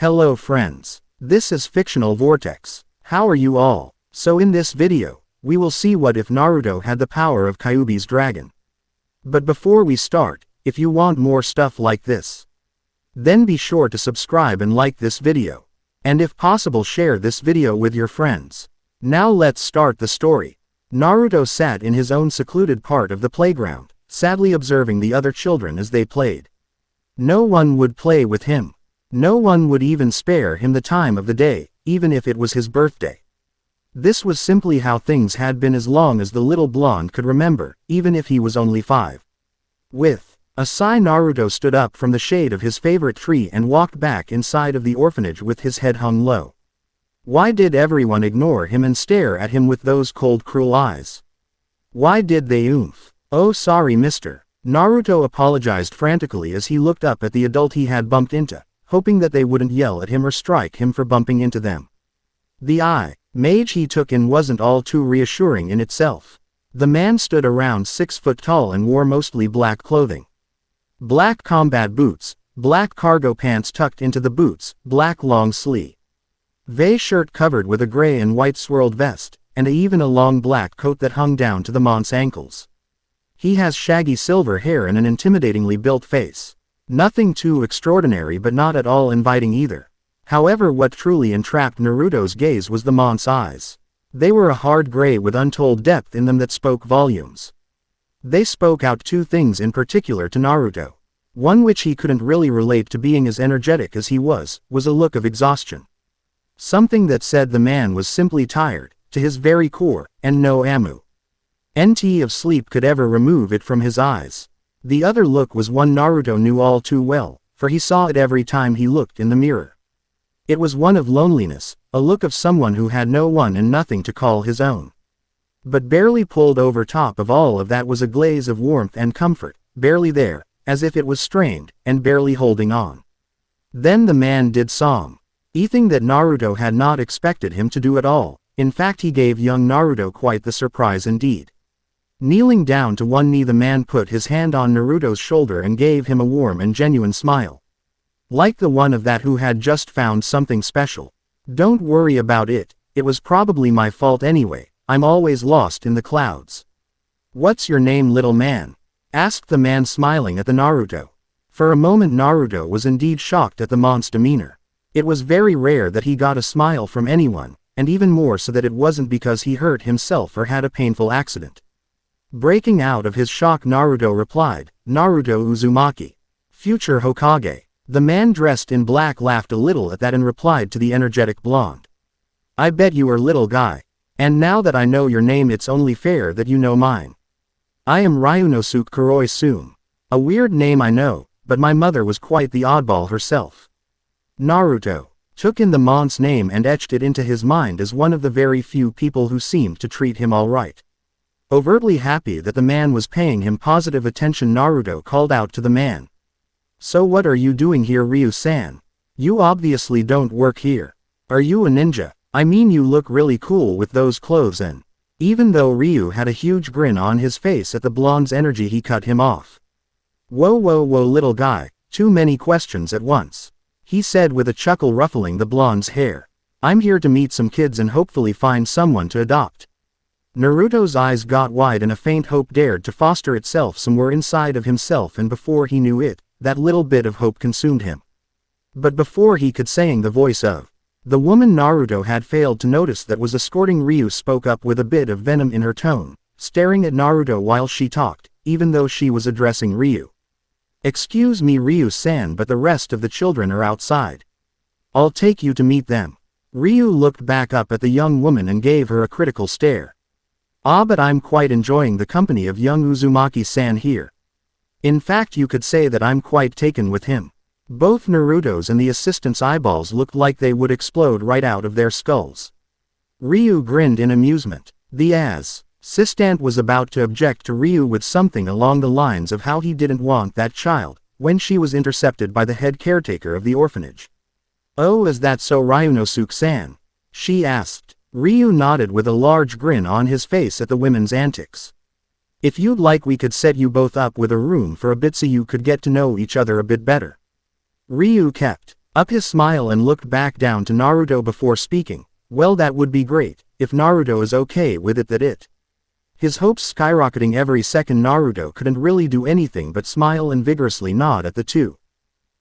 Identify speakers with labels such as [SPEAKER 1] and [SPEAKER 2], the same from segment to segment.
[SPEAKER 1] Hello friends. This is Fictional Vortex. How are you all? So in this video, we will see what if Naruto had the power of Kyuubi's dragon. But before we start, if you want more stuff like this, then be sure to subscribe and like this video. And if possible share this video with your friends. Now let's start the story. Naruto sat in his own secluded part of the playground, sadly observing the other children as they played. No one would play with him. No one would even spare him the time of the day, even if it was his birthday. This was simply how things had been as long as the little blonde could remember, even if he was only 5. With a sigh, Naruto stood up from the shade of his favorite tree and walked back inside of the orphanage with his head hung low. Why did everyone ignore him and stare at him with those cold, cruel eyes? Why did they oomph? Oh, sorry, mister. Naruto apologized frantically as he looked up at the adult he had bumped into, hoping that they wouldn't yell at him or strike him for bumping into them. The image he took in wasn't all too reassuring in itself. The man stood around 6 foot tall and wore mostly black clothing. Black combat boots, black cargo pants tucked into the boots, black long sleeve shirt covered with a gray and white swirled vest, and even a long black coat that hung down to the man's ankles. He has shaggy silver hair and an intimidatingly built face. Nothing too extraordinary but not at all inviting either. However, what truly entrapped Naruto's gaze was the man's eyes. They were a hard gray with untold depth in them that spoke volumes. They spoke out two things in particular to Naruto. One, which he couldn't really relate to being as energetic as he was a look of exhaustion. Something that said the man was simply tired, to his very core, and no amount of sleep could ever remove it from his eyes. The other look was one Naruto knew all too well, for he saw it every time he looked in the mirror. It was one of loneliness, a look of someone who had no one and nothing to call his own. But barely pulled over top of all of that was a glaze of warmth and comfort, barely there, as if it was strained, and barely holding on. Then the man did something that Naruto had not expected him to do at all. In fact, he gave young Naruto quite the surprise indeed. Kneeling down to one knee, the man put his hand on Naruto's shoulder and gave him a warm and genuine smile. Like the one of that who had just found something special. Don't worry about it, it was probably my fault anyway, I'm always lost in the clouds. What's your name, little man? Asked the man, smiling at the Naruto. For a moment Naruto was indeed shocked at the man's demeanor. It was very rare that he got a smile from anyone, and even more so that it wasn't because he hurt himself or had a painful accident. Breaking out of his shock, Naruto replied, Naruto Uzumaki. Future Hokage. The man dressed in black laughed a little at that and replied to the energetic blonde. I bet you are, little guy. And now that I know your name, it's only fair that you know mine. I am Ryunosuke Kuroi Sum. A weird name, I know, but my mother was quite the oddball herself. Naruto took in the man's name and etched it into his mind as one of the very few people who seemed to treat him all right. Overtly happy that the man was paying him positive attention, Naruto called out to the man. So what are you doing here, Ryu-san? You obviously don't work here. Are you a ninja? I mean, you look really cool with those clothes and... Even though Ryu had a huge grin on his face at the blonde's energy, he cut him off. Whoa, little guy, too many questions at once. He said with a chuckle ruffling the blonde's hair. I'm here to meet some kids and hopefully find someone to adopt. Naruto's eyes got wide and a faint hope dared to foster itself somewhere inside of himself, and before he knew it, that little bit of hope consumed him. But before he could saying, the voice of the woman Naruto had failed to notice that was escorting Ryu spoke up with a bit of venom in her tone, staring at Naruto while she talked, even though she was addressing Ryu. Excuse me, Ryu-san, but the rest of the children are outside. I'll take you to meet them. Ryu looked back up at the young woman and gave her a critical stare. But I'm quite enjoying the company of young Uzumaki-san here. In fact, you could say that I'm quite taken with him. Both Naruto's and the assistant's eyeballs looked like they would explode right out of their skulls. Ryu grinned in amusement. The assistant was about to object to Ryu with something along the lines of how he didn't want that child, when she was intercepted by the head caretaker of the orphanage. Oh, is that so, Ryunosuke-san? She asked. Ryu nodded with a large grin on his face at the women's antics. If you'd like, we could set you both up with a room for a bit so you could get to know each other a bit better. Ryu kept up his smile and looked back down to Naruto before speaking. Well, that would be great, if Naruto is okay with it. His hopes skyrocketing every second. Naruto couldn't really do anything but smile and vigorously nod at the two.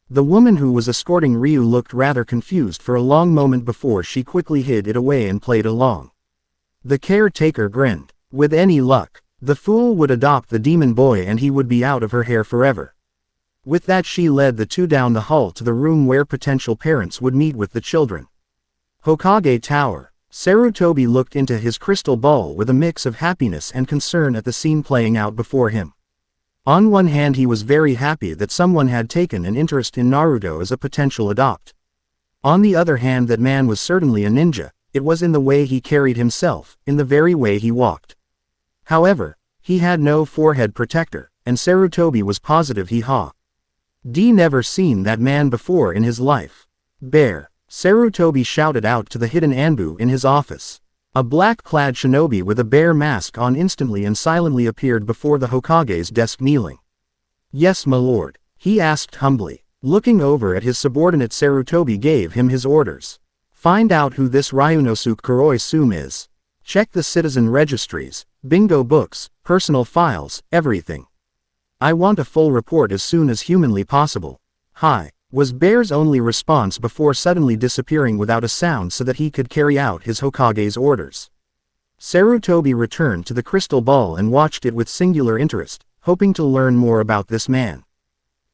[SPEAKER 1] The woman who was escorting Ryu looked rather confused for a long moment before she quickly hid it away and played along. The caretaker grinned. With any luck, the fool would adopt the demon boy and he would be out of her hair forever. With that, she led the two down the hall to the room where potential parents would meet with the children. Hokage Tower. Sarutobi looked into his crystal ball with a mix of happiness and concern at the scene playing out before him. On one hand, he was very happy that someone had taken an interest in Naruto as a potential adopt. On the other hand, that man was certainly a ninja. It was in the way he carried himself, in the very way he walked. However, he had no forehead protector, and Sarutobi was positive he had never seen that man before in his life. Bear. Sarutobi shouted out to the hidden Anbu in his office. A black-clad shinobi with a bear mask on instantly and silently appeared before the Hokage's desk, kneeling. "Yes, my lord," he asked humbly. Looking over at his subordinate, Sarutobi gave him his orders. "Find out who this Ryunosuke Kuroi-sum is. Check the citizen registries, bingo books, personal files, everything. I want a full report as soon as humanly possible." "Hi," was Bear's only response before suddenly disappearing without a sound so that he could carry out his Hokage's orders. Sarutobi returned to the crystal ball and watched it with singular interest, hoping to learn more about this man.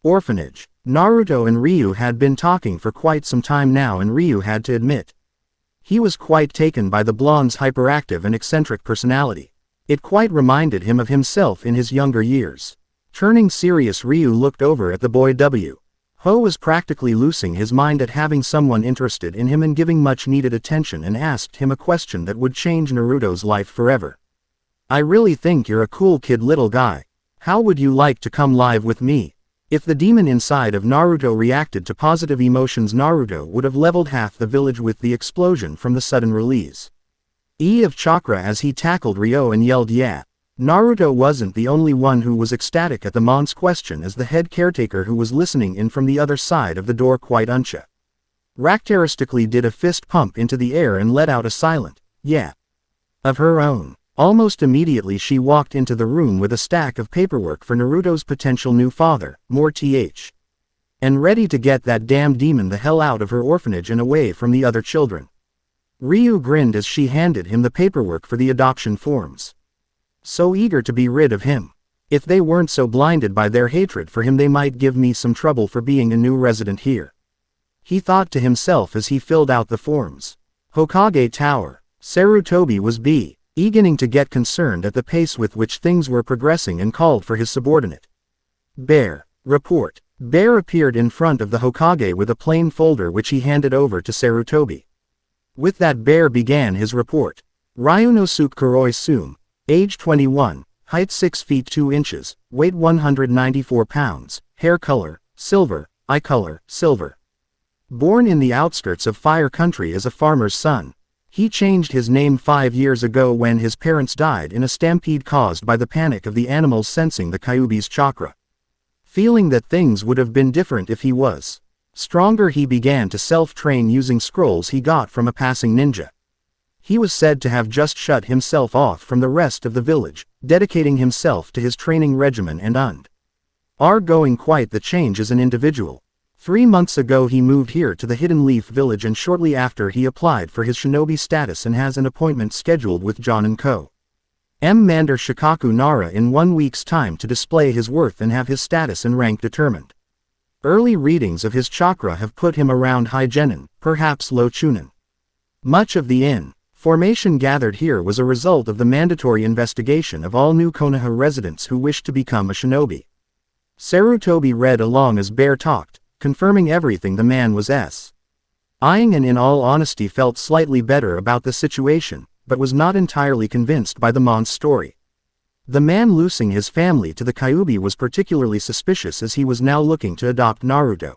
[SPEAKER 1] Orphanage. Naruto and Ryu had been talking for quite some time now, and Ryu had to admit he was quite taken by the blonde's hyperactive and eccentric personality. It quite reminded him of himself in his younger years. Turning serious, Ryu looked over at the boy. Ho was practically losing his mind at having someone interested in him and giving much needed attention, and asked him a question that would change Naruto's life forever. "I really think you're a cool kid, little guy. How would you like to come live with me?" If the demon inside of Naruto reacted to positive emotions, Naruto would have leveled half the village with the explosion from the sudden release of chakra as he tackled Ryo and yelled "yeah." Naruto wasn't the only one who was ecstatic at the mon's question, as the head caretaker who was listening in from the other side of the door quite uncharacteristically did a fist pump into the air and let out a silent "yeah" of her own. Almost immediately she walked into the room with a stack of paperwork for Naruto's potential new father, and ready to get that damn demon the hell out of her orphanage and away from the other children. Ryu grinned as she handed him the paperwork for the adoption forms. So eager to be rid of him. If they weren't so blinded by their hatred for him, they might give me some trouble for being a new resident here, he thought to himself as he filled out the forms. Hokage Tower. Sarutobi was beginning to get concerned at the pace with which things were progressing and called for his subordinate. "Bear, report." Bear appeared in front of the Hokage with a plain folder which he handed over to Sarutobi. With that, Bear began his report. Ryunosuke Kuroi-sum, age 21, height 6 feet 2 inches, weight 194 pounds, hair color, silver, eye color, silver. Born in the outskirts of Fire Country as a farmer's son. He changed his name 5 years ago when his parents died in a stampede caused by the panic of the animals sensing the Kyuubi's chakra. Feeling that things would have been different if he was stronger, he began to self-train using scrolls he got from a passing ninja. He was said to have just shut himself off from the rest of the village, dedicating himself to his training regimen and undergoing quite the change as an individual. 3 months ago he moved here to the Hidden Leaf Village, and shortly after he applied for his shinobi status and has an appointment scheduled with John & Co. Mander Shikaku Nara in 1 week's time to display his worth and have his status and rank determined. Early readings of his chakra have put him around High Genin, perhaps Low Chunin. Much of the information gathered here was a result of the mandatory investigation of all new Konoha residents who wished to become a shinobi. Sarutobi read along as Bear talked, confirming everything the man was eyeing, and in all honesty felt slightly better about the situation, but was not entirely convinced by the man's story. The man losing his family to the Kyuubi was particularly suspicious, as he was now looking to adopt Naruto.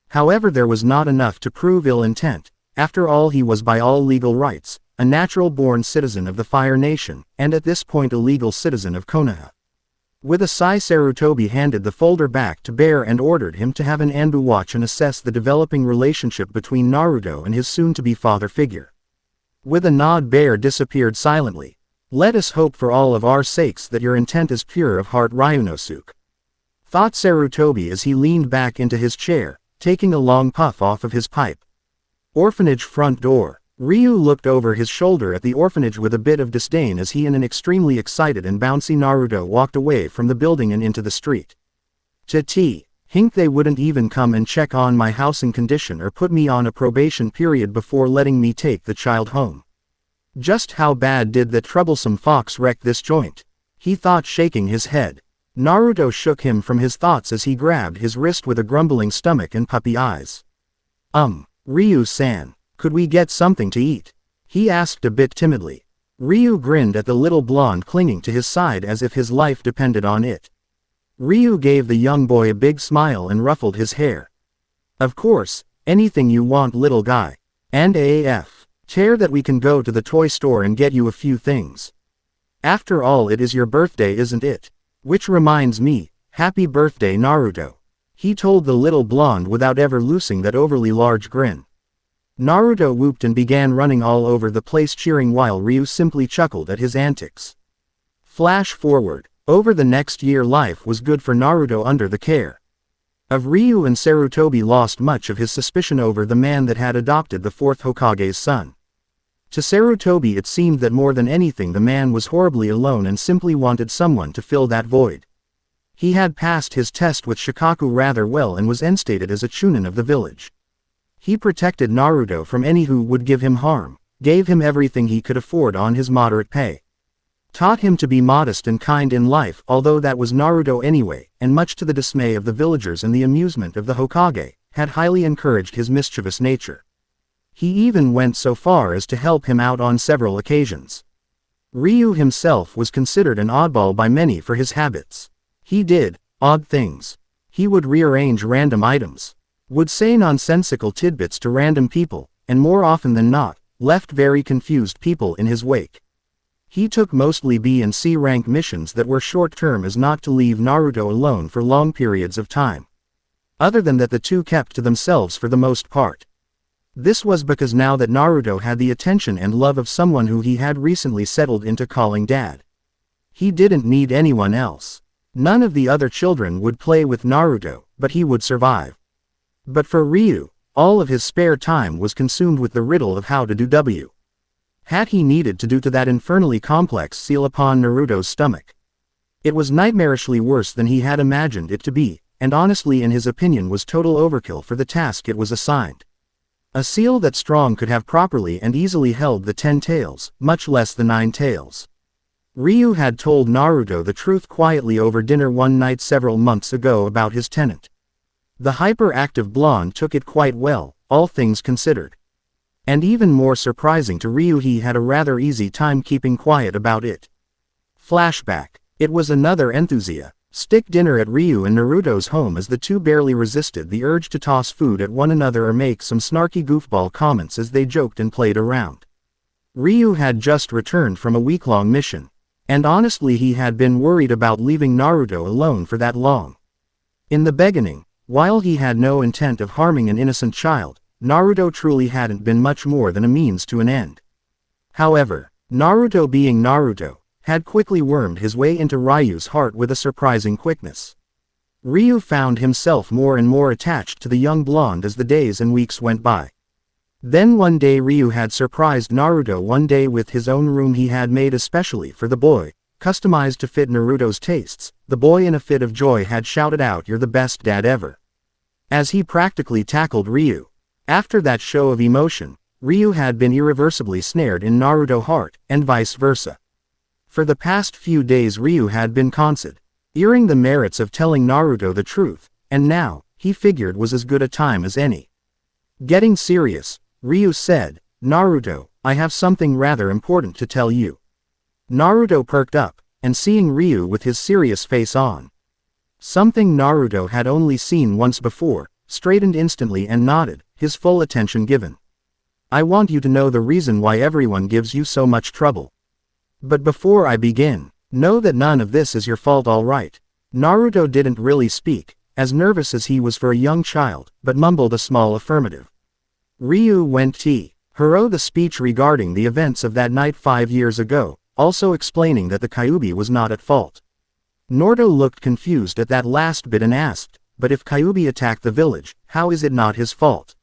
[SPEAKER 1] However, there was not enough to prove ill intent. After all, he was by all legal rights a natural-born citizen of the Fire Nation, and at this point a legal citizen of Konoha. With a sigh, Sarutobi handed the folder back to Bear and ordered him to have an Anbu watch and assess the developing relationship between Naruto and his soon-to-be father figure. With a nod, Bear disappeared silently. "Let us hope for all of our sakes that your intent is pure of heart, Ryunosuke," thought Sarutobi as he leaned back into his chair, taking a long puff off of his pipe. Orphanage front door. Ryu looked over his shoulder at the orphanage with a bit of disdain as he and an extremely excited and bouncy Naruto walked away from the building and into the street. Hink, they wouldn't even come and check on my housing condition or put me on a probation period before letting me take the child home. Just how bad did that troublesome fox wreck this joint? He thought, shaking his head. Naruto shook him from his thoughts as he grabbed his wrist with a grumbling stomach and puppy eyes. Ryu-san, could we get something to eat?" he asked a bit timidly. Ryu grinned at the little blonde clinging to his side as if his life depended on it. Ryu gave the young boy a big smile and ruffled his hair. "Of course, anything you want, little guy. And chair that we can go to the toy store and get you a few things. After all, it is your birthday, isn't it? Which reminds me, happy birthday, Naruto," he told the little blonde without ever losing that overly large grin. Naruto whooped and began running all over the place, cheering while Ryu simply chuckled at his antics. Flash forward. Over the next year, life was good for Naruto under the care of Ryu, and Sarutobi lost much of his suspicion over the man that had adopted the fourth Hokage's son. To Sarutobi it seemed that more than anything the man was horribly alone and simply wanted someone to fill that void. He had passed his test with Shikaku rather well and was instated as a chunin of the village. He protected Naruto from any who would give him harm, gave him everything he could afford on his moderate pay. Taught him to be modest and kind in life, although that was Naruto anyway, and much to the dismay of the villagers and the amusement of the Hokage, had highly encouraged his mischievous nature. He even went so far as to help him out on several occasions. Ryu himself was considered an oddball by many for his habits. He did odd things. He would rearrange random items, would say nonsensical tidbits to random people, and more often than not, left very confused people in his wake. He took mostly B and C rank missions that were short-term as not to leave Naruto alone for long periods of time. Other than that, the two kept to themselves for the most part. This was because now that Naruto had the attention and love of someone who he had recently settled into calling dad, he didn't need anyone else. None of the other children would play with Naruto, but he would survive. But for Ryu, all of his spare time was consumed with the riddle of how to do W. Had he needed to do to that infernally complex seal upon Naruto's stomach. It was nightmarishly worse than he had imagined it to be, and honestly in his opinion was total overkill for the task it was assigned. A seal that strong could have properly and easily held the 10 tails, much less the 9 tails. Ryu had told Naruto the truth quietly over dinner one night several months ago about his tenant. The hyperactive blonde took it quite well, all things considered. And even more surprising to Ryu, he had a rather easy time keeping quiet about it. Flashback. It was another enthusiastic dinner at Ryu and Naruto's home as the two barely resisted the urge to toss food at one another or make some snarky goofball comments as they joked and played around. Ryu had just returned from a week-long mission, and honestly he had been worried about leaving Naruto alone for that long. In the beginning, while he had no intent of harming an innocent child, Naruto truly hadn't been much more than a means to an end. However, Naruto being Naruto, had quickly wormed his way into Ryu's heart with a surprising quickness. Ryu found himself more and more attached to the young blonde as the days and weeks went by. Then one day Ryu had surprised Naruto one day with his own room he had made especially for the boy, customized to fit Naruto's tastes. The boy in a fit of joy had shouted out, "You're the best dad ever," as he practically tackled Ryu. After that show of emotion, Ryu had been irreversibly snared in Naruto's heart, and vice versa. For the past few days Ryu had been considering the merits of telling Naruto the truth, and now, he figured, was as good a time as any. Getting serious, Ryu said, "Naruto, I have something rather important to tell you." Naruto perked up, and seeing Ryu with his serious face on, something Naruto had only seen once before, straightened instantly and nodded, his full attention given. "I want you to know the reason why everyone gives you so much trouble. But before I begin, Know that none of this is your fault, alright. Naruto didn't really speak, as nervous as he was for a young child, but mumbled a small affirmative. Ryu went through the speech regarding the events of that night 5 years ago, also explaining that the Kyuubi was not at fault. Naruto looked confused at that last bit and asked, but if Kyuubi attacked the village, how is it not his fault?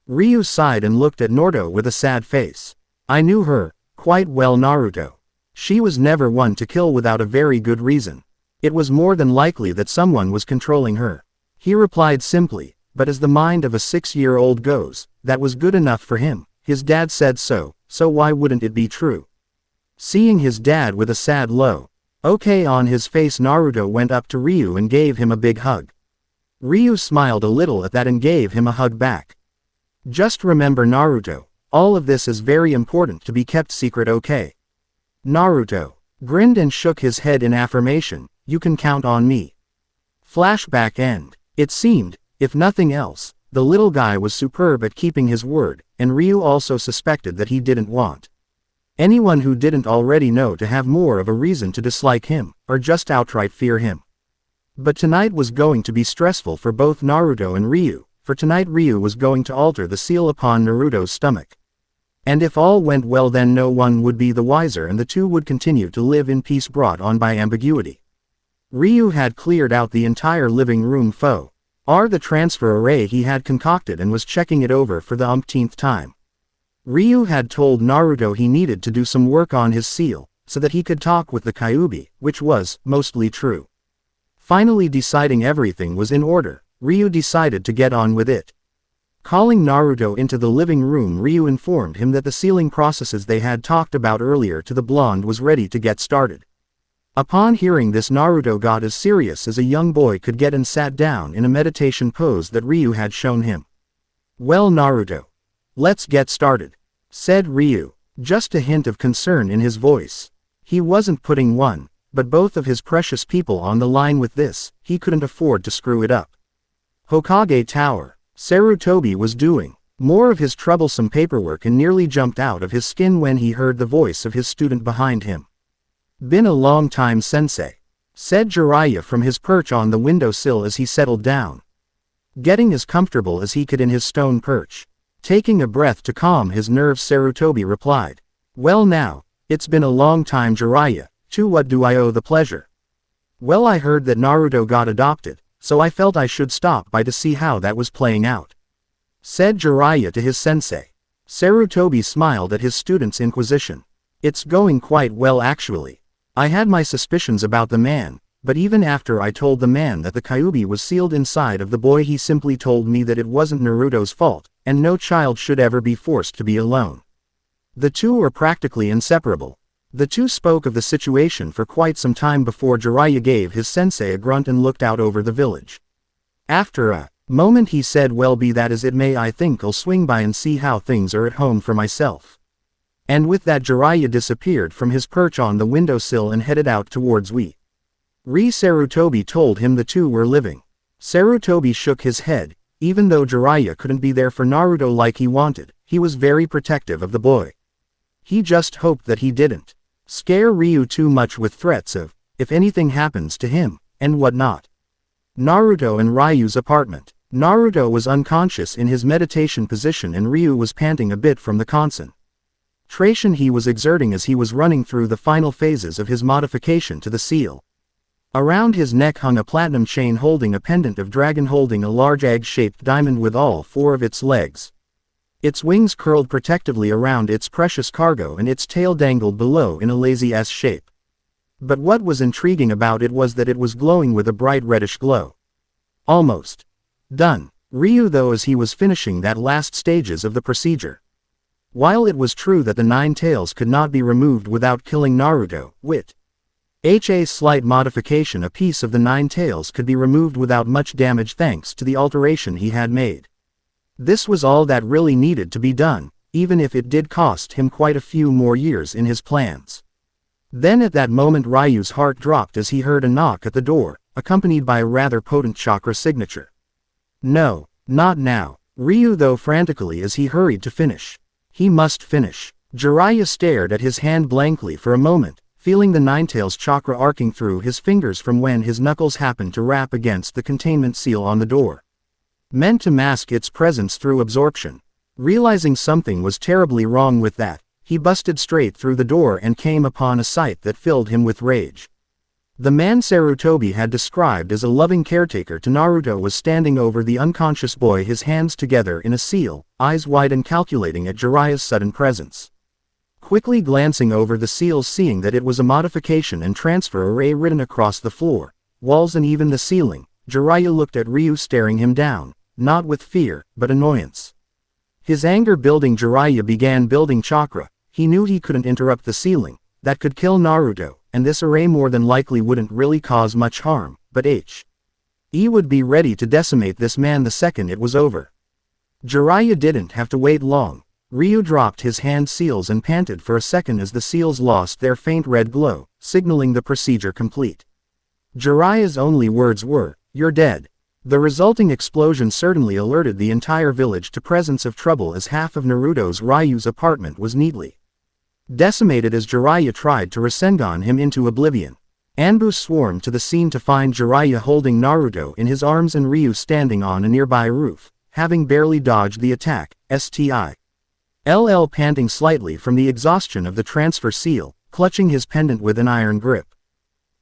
[SPEAKER 1] Ryu sighed and looked at Naruto with a sad face. I knew her quite well, Naruto. She was never one to kill without a very good reason. It was more than likely that someone was controlling her. He replied simply, but as the mind of a 6-year-old goes, that was good enough for him. His dad said so why wouldn't it be true? Seeing his dad with a sad okay on his face, Naruto went up to Ryu and gave him a big hug. Ryu smiled a little at that and gave him a hug back. Just remember, Naruto, all of this is very important to be kept secret, okay? Naruto grinned and shook his head in affirmation. You can count on me. Flashback end. It seemed, if nothing else, the little guy was superb at keeping his word, and Ryu also suspected that he didn't want anyone who didn't already know to have more of a reason to dislike him, or just outright fear him. But tonight was going to be stressful for both Naruto and Ryu, for tonight Ryu was going to alter the seal upon Naruto's stomach. And if all went well, then no one would be the wiser and the two would continue to live in peace, brought on by ambiguity. Ryu had cleared out the entire living room the transfer array he had concocted and was checking it over for the umpteenth time. Ryu had told Naruto he needed to do some work on his seal, so that he could talk with the Kyuubi, which was mostly true. Finally deciding everything was in order, Ryu decided to get on with it. Calling Naruto into the living room, Ryu informed him that the sealing processes they had talked about earlier to the blonde was ready to get started. Upon hearing this, Naruto got as serious as a young boy could get and sat down in a meditation pose that Ryu had shown him. Well, Naruto, let's get started, said Ryu, just a hint of concern in his voice. He wasn't putting one, but both of his precious people on the line with this. He couldn't afford to screw it up. Hokage Tower. Sarutobi was doing more of his troublesome paperwork and nearly jumped out of his skin when he heard the voice of his student behind him. Been a long time, sensei, said Jiraiya from his perch on the windowsill as he settled down. Getting as comfortable as he could in his stone perch. Taking a breath to calm his nerves, Sarutobi replied, well now, it's been a long time, Jiraiya. To what do I owe the pleasure? Well, I heard that Naruto got adopted, so I felt I should stop by to see how that was playing out, said Jiraiya to his sensei. Sarutobi smiled at his student's inquisition. It's going quite well, actually. I had my suspicions about the man, but even after I told the man that the Kyuubi was sealed inside of the boy, he simply told me that it wasn't Naruto's fault, and no child should ever be forced to be alone. The two were practically inseparable. The two spoke of the situation for quite some time before Jiraiya gave his sensei a grunt and looked out over the village. After a moment he said, well, be that as it may, I think I'll swing by and see how things are at home for myself. And with that, Jiraiya disappeared from his perch on the windowsill and headed out towards Sarutobi told him the two were living. Sarutobi shook his head. Even though Jiraiya couldn't be there for Naruto like he wanted, he was very protective of the boy. He just hoped that he didn't scare Ryu too much with threats of, if anything happens to him, and whatnot. Naruto and Ryu's apartment. Naruto was unconscious in his meditation position and Ryu was panting a bit from the concentration he was exerting as he was running through the final phases of his modification to the seal. Around his neck hung a platinum chain holding a pendant of dragon holding a large egg-shaped diamond with all 4 of its legs. Its wings curled protectively around its precious cargo and its tail dangled below in a lazy S shape. But what was intriguing about it was that it was glowing with a bright reddish glow. Almost done. Ryu though as he was finishing that last stages of the procedure. While it was true that the 9 tails could not be removed without killing Naruto, a slight modification, a piece of the 9 tails could be removed without much damage thanks to the alteration he had made. This was all that really needed to be done, even if it did cost him quite a few more years in his plans. Then at that moment Ryu's heart dropped as he heard a knock at the door, accompanied by a rather potent chakra signature. No, not now. Ryu though frantically as he hurried to finish. He must finish. Jiraiya stared at his hand blankly for a moment, feeling the Ninetales chakra arcing through his fingers from when his knuckles happened to rap against the containment seal on the door. Meant to mask its presence through absorption. Realizing something was terribly wrong with that, he busted straight through the door and came upon a sight that filled him with rage. The man Sarutobi had described as a loving caretaker to Naruto was standing over the unconscious boy, his hands together in a seal, eyes wide and calculating at Jiraiya's sudden presence. Quickly glancing over the seal, seeing that it was a modification and transfer array written across the floor, walls and even the ceiling, Jiraiya looked at Ryu staring him down, not with fear, but annoyance. His anger building, Jiraiya began building chakra. He knew he couldn't interrupt the ceiling, that could kill Naruto, and this array more than likely wouldn't really cause much harm, but he would be ready to decimate this man the second it was over. Jiraiya didn't have to wait long. Ryu dropped his hand seals and panted for a second as the seals lost their faint red glow, signaling the procedure complete. Jiraiya's only words were, "You're dead." The resulting explosion certainly alerted the entire village to presence of trouble, as half of Naruto's Ryu's apartment was neatly decimated as Jiraiya tried to Rasengan him into oblivion. Anbu swarmed to the scene to find Jiraiya holding Naruto in his arms and Ryu standing on a nearby roof, having barely dodged the attack, LL panting slightly from the exhaustion of the transfer seal, clutching his pendant with an iron grip.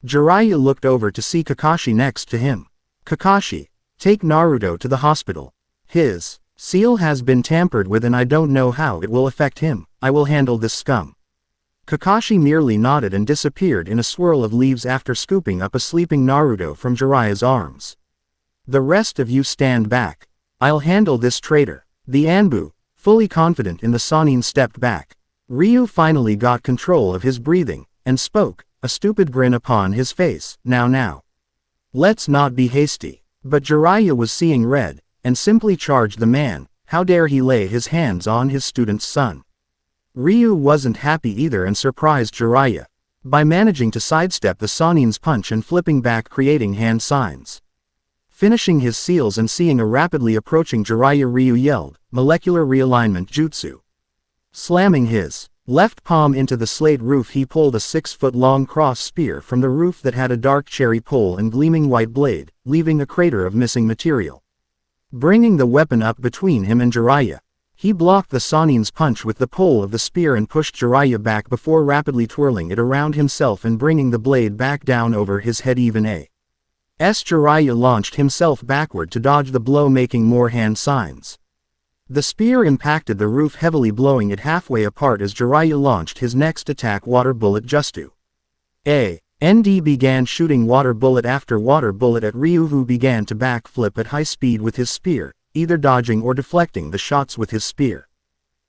[SPEAKER 1] Jiraiya looked over to see Kakashi next to him. "Kakashi, take Naruto to the hospital. His seal has been tampered with and I don't know how it will affect him. I will handle this scum." Kakashi merely nodded and disappeared in a swirl of leaves after scooping up a sleeping Naruto from Jiraiya's arms. "The rest of you stand back. I'll handle this traitor." The Anbu, fully confident in the Sannin, stepped back. Ryu finally got control of his breathing, and spoke, a stupid grin upon his face. Now. Let's not be hasty." But Jiraiya was seeing red, and simply charged the man. How dare he lay his hands on his student's son? Ryu wasn't happy either and surprised Jiraiya by managing to sidestep the Sannin's punch and flipping back, creating hand signs. Finishing his seals and seeing a rapidly approaching Jiraiya, Ryu yelled, "Molecular realignment jutsu." Slamming his left palm into the slate roof, he pulled a 6-foot-long cross spear from the roof that had a dark cherry pole and gleaming white blade, leaving a crater of missing material. Bringing the weapon up between him and Jiraiya, he blocked the Sannin's punch with the pole of the spear and pushed Jiraiya back before rapidly twirling it around himself and bringing the blade back down over his head. Even as Jiraiya launched himself backward to dodge the blow, making more hand signs. The spear impacted the roof heavily, blowing it halfway apart as Jiraiya launched his next attack, water bullet jutsu. ND began shooting water bullet after water bullet at Ryu, who began to backflip at high speed with his spear, either dodging or deflecting the shots with his spear.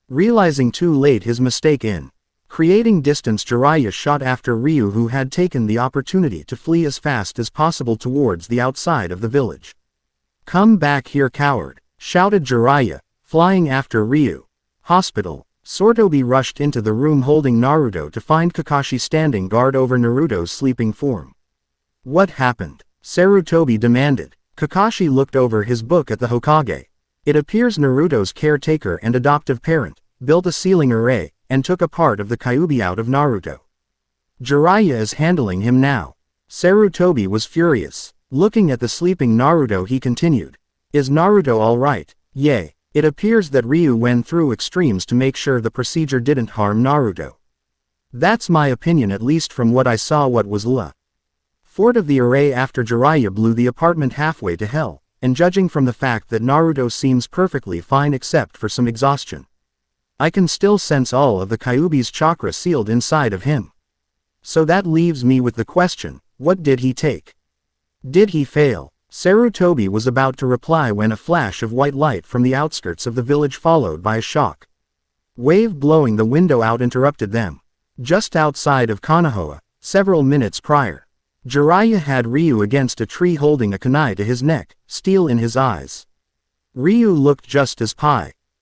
[SPEAKER 1] Realizing too late his mistake in creating distance, Jiraiya shot after Ryu, who had taken the opportunity to flee as fast as possible towards the outside of the village. "Come back here, coward," shouted Jiraiya, flying after Ryu. Hospital. Sarutobi rushed into the room holding Naruto to find Kakashi standing guard over Naruto's sleeping form. "What happened?" Sarutobi demanded. Kakashi looked over his book at the Hokage. It appears Naruto's caretaker and adoptive parent built a sealing array and took a part of the Kyuubi out of Naruto. Jiraiya is handling him now. Sarutobi was furious. Looking at the sleeping Naruto, he continued, "Is Naruto alright?" "Yay. It appears that Ryu went through extremes to make sure the procedure didn't harm Naruto. That's my opinion, at least from what I saw. What was fort of the array after Jiraiya blew the apartment halfway to hell, and judging from the fact that Naruto seems perfectly fine except for some exhaustion, I can still sense all of the Kyuubi's chakra sealed inside of him. So that leaves me with the question, what did he take? Did he fail?" Sarutobi was about to reply when a flash of white light from the outskirts of the village followed by a shock wave blowing the window out interrupted them. Just outside of Konoha, several minutes prior, Jiraiya had Ryu against a tree holding a kunai to his neck, steel in his eyes. Ryu looked just as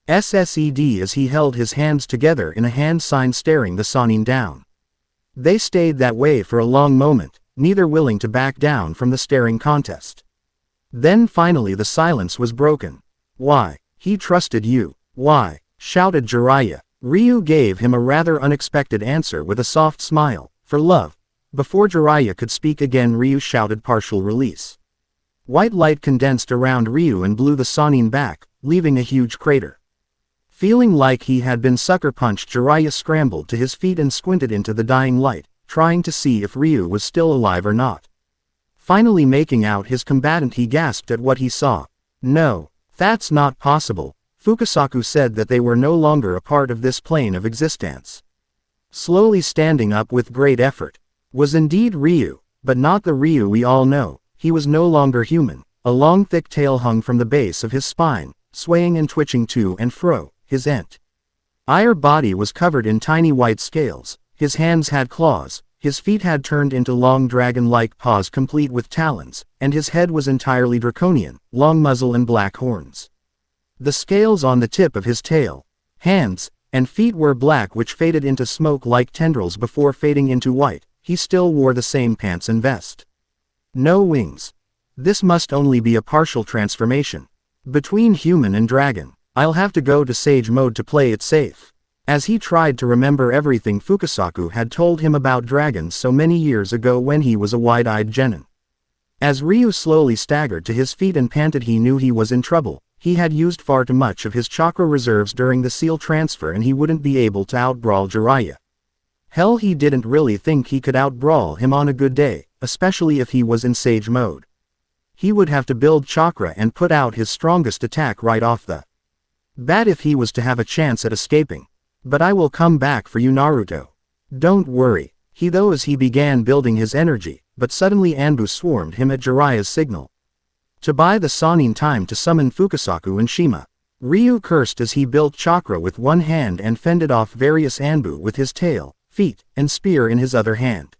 [SPEAKER 1] SSED as he held his hands together in a hand sign, staring the Sannin down. They stayed that way for a long moment, neither willing to back down from the staring contest. Then finally the silence was broken. "Why? He trusted you." "Why?" shouted Jiraiya. Ryu gave him a rather unexpected answer with a soft smile, For love. Before Jiraiya could speak again, Ryu shouted partial release. White light condensed around Ryu and blew the Sannin back, leaving a huge crater. Feeling like he had been sucker punched, Jiraiya scrambled to his feet and squinted into the dying light, trying to see if Ryu was still alive or not. Finally making out his combatant, he gasped at what he saw. No, that's not possible. Fukasaku said that they were no longer a part of this plane of existence. Slowly standing up with great effort was indeed Ryu, but not the Ryu we all know. He was no longer human. A long thick tail hung from the base of his spine, swaying and twitching to and fro. His entire body was covered in tiny white scales. His hands had claws, his feet had turned into long dragon-like paws complete with talons, and his head was entirely draconian, long muzzle and black horns. The scales on the tip of his tail, hands, and feet were black, which faded into smoke like tendrils before fading into white. He still wore the same pants and vest. No wings. This must only be a partial transformation. Between human and dragon, I'll have to go to Sage mode to play it safe. As he tried to remember everything Fukasaku had told him about dragons so many years ago when he was a wide-eyed genin. As Ryu slowly staggered to his feet and panted, he knew he was in trouble. He had used far too much of his chakra reserves during the seal transfer, and he wouldn't be able to outbrawl Jiraiya. Hell, he didn't really think he could outbrawl him on a good day, especially if he was in Sage mode. He would have to build chakra and put out his strongest attack right off the bat if he was to have a chance at escaping. But I will come back for you, Naruto. Don't worry. As he began building his energy, but suddenly Anbu swarmed him at Jiraiya's signal. To buy the Sannin time to summon Fukasaku and Shima, Ryu cursed as he built chakra with one hand and fended off various Anbu with his tail, feet, and spear in his other hand.